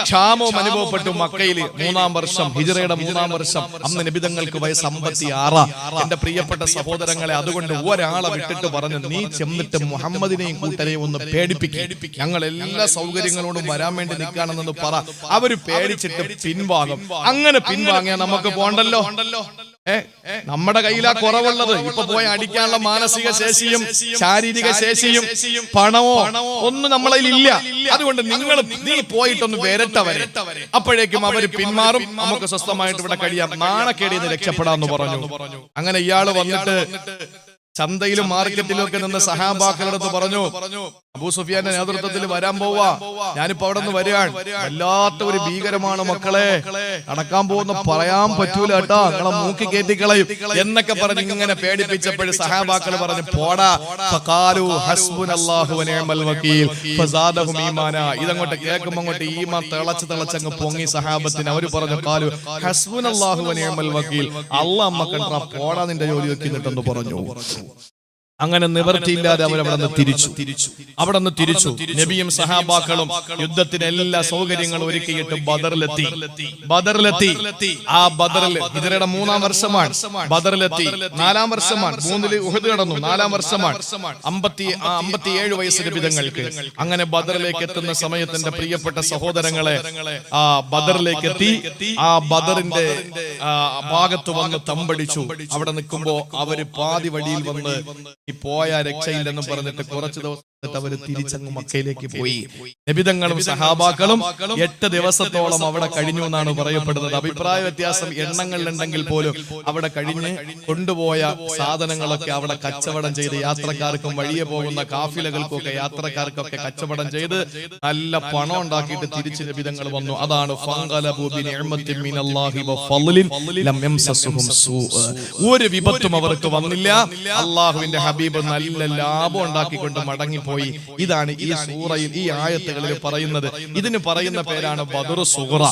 ക്ഷാമവും അനുഭവപ്പെട്ടു മക്കയിൽ. 3-ാം വർഷം, ഹിജ്റയുടെ 3-ാം വർഷം. അന്ന് നബി തങ്ങൾക്ക് വയസ്സ് 56. എന്റെ പ്രിയപ്പെട്ട സഹോദരങ്ങളെ, അതുകൊണ്ട് ഒരാളെ വിട്ടിട്ട് പറഞ്ഞു, നീ ചെന്നിട്ട് മുഹമ്മദിനെയും കൂട്ടരെയും ഒന്ന് പേടിപ്പിക്കും, ഞങ്ങൾ എല്ലാ സൗകര്യങ്ങളോടും വരാൻ വേണ്ടി നിൽക്കാണെന്ന് പറ. അവര് പേടിച്ചിട്ട് പിൻവാങ്ങും. അങ്ങനെ പിൻവാങ്ങിയാൽ നമുക്ക് പോണ്ടല്ലോ. നമ്മുടെ കയ്യിലാ കുറവുള്ളത്. ഇപ്പൊ പോയി അടിക്കാനുള്ള മാനസിക ശേഷിയും ശാരീരിക ശേഷിയും പണമോ ഒന്നും നമ്മളതിൽ ഇല്ല. അതുകൊണ്ട് നീ പോയിട്ടൊന്ന് വരട്ടവരെ, അപ്പോഴേക്കും അവര് പിന്മാറും, നമുക്ക് സ്വസ്ഥമായിട്ട് ഇവിടെ കഴിയാം, നാണക്കേടിന്ന് രക്ഷപ്പെടാന്ന് പറഞ്ഞു. അങ്ങനെ ഇയാള് വന്നിട്ട് ചന്തയിലും മാർക്കറ്റിലും ഒക്കെ നിന്ന് സഹാബാക്കളടുത്ത് പറഞ്ഞു, അബൂ സുഫിയാന്റെ നേതൃത്വത്തിൽ വരാൻ പോവാ, ഞാനിപ്പോ അവിടെ നിന്ന് വരികയാണ്, വല്ലാത്ത ഒരു ഭീകരമാണ് മക്കളെ, നടക്കാൻ പോകുന്ന പറയാൻ പറ്റൂല കേട്ടോ, നിങ്ങളെ മൂക്കി കയറ്റിക്കളയും എന്നൊക്കെ പറഞ്ഞ് ഇങ്ങനെ പേടിപ്പിച്ചപ്പോൾ സഹാബാക്കൾ പറഞ്ഞു, പോടാ. ഫഖാലു ഹസ്ബുനല്ലാഹു വനിഅമൽ വകീൽ ഫസാദഹും ഈമാനാ. ഇതങ്ങോട്ട് കേൾക്കുമ്പോൾ അങ്ങോട്ട് ഈമാൻ തിളച്ചങ്ങ് പൊങ്ങി സഹാബത്തിന്. അവര് പറഞ്ഞു, ഖാലു ഹസ്ബുനല്ലാഹു വനിഅമൽ വകീൽ, അല്ലാഹ് മക്കണ്ടാ, പോടാ നിന്റെ ജോലി വെക്കുന്നിട്ടെന്ന് പറഞ്ഞു. അങ്ങനെ നിവർത്തിയില്ലാതെ അവരവിടെ നിന്ന് തിരിച്ചു. നബിയും സഹാബാക്കളും യുദ്ധത്തിന് എല്ലാ സൗകര്യങ്ങളും ഒരുക്കിയിട്ട് ബദറിലെത്തി. ആ ബദറിൽ ഹിജ്റയുടെ 3-ാം വർഷമാണ്. ബദറിലെത്തി 4-ാം വർഷമാണ്. 3-ൽ ഉഹദ് കടന്നു. 4-ാം വർഷമാണ്. 57 വയസ്സ് നബിതങ്ങൾക്ക്. അങ്ങനെ ബദറിലേക്ക് എത്തുന്ന സമയത്തിന്റെ പ്രിയപ്പെട്ട സഹോദരങ്ങളെ, ആ ബദറിലേക്ക് എത്തി. ആ ബദറിന്റെ ഭാഗത്ത് വന്ന് തമ്പടിച്ചു. അവിടെ നിൽക്കുമ്പോ അവര് പാതി വഴിയിൽ വന്ന് പോയ രക്ഷയില്ലെന്നും പറഞ്ഞിട്ട് കുറച്ച് ദിവസം അവര് തിരിച്ചങ്ങ് മക്കയിലേക്ക് പോയി. നബിതങ്ങളും സഹാബാക്കളും 8 ദിവസത്തോളം അവിടെ കഴിഞ്ഞു എന്നാണ് പറയപ്പെടുന്നത്. അഭിപ്രായ വ്യത്യാസം എണ്ണങ്ങളിലുണ്ടെങ്കിൽ പോലും അവിടെ കഴിഞ്ഞ് കൊണ്ടുപോയ സാധനങ്ങളൊക്കെ അവിടെ കച്ചവടം ചെയ്ത് യാത്രക്കാർക്കും വഴിയെ പോകുന്ന കാഫിലകൾക്കൊക്കെ യാത്രക്കാർക്കൊക്കെ കച്ചവടം ചെയ്ത് നല്ല പണം ഉണ്ടാക്കിയിട്ട് തിരിച്ച് നബിതങ്ങൾ വന്നു. അതാണ് ഒരു വിപത്തും അവർക്ക് വന്നില്ല. അള്ളാഹുവിന്റെ ഹബീബ് നല്ല ലാഭം ഉണ്ടാക്കിക്കൊണ്ട് മടങ്ങി പോയി. ഇതാണ് ഈ സൂറയിൽ ഈ ആയത്തുകളിൽ പറയുന്നത്. ഇതിന് പറയുന്ന പേരാണ് ബദറു സുഗ്റ.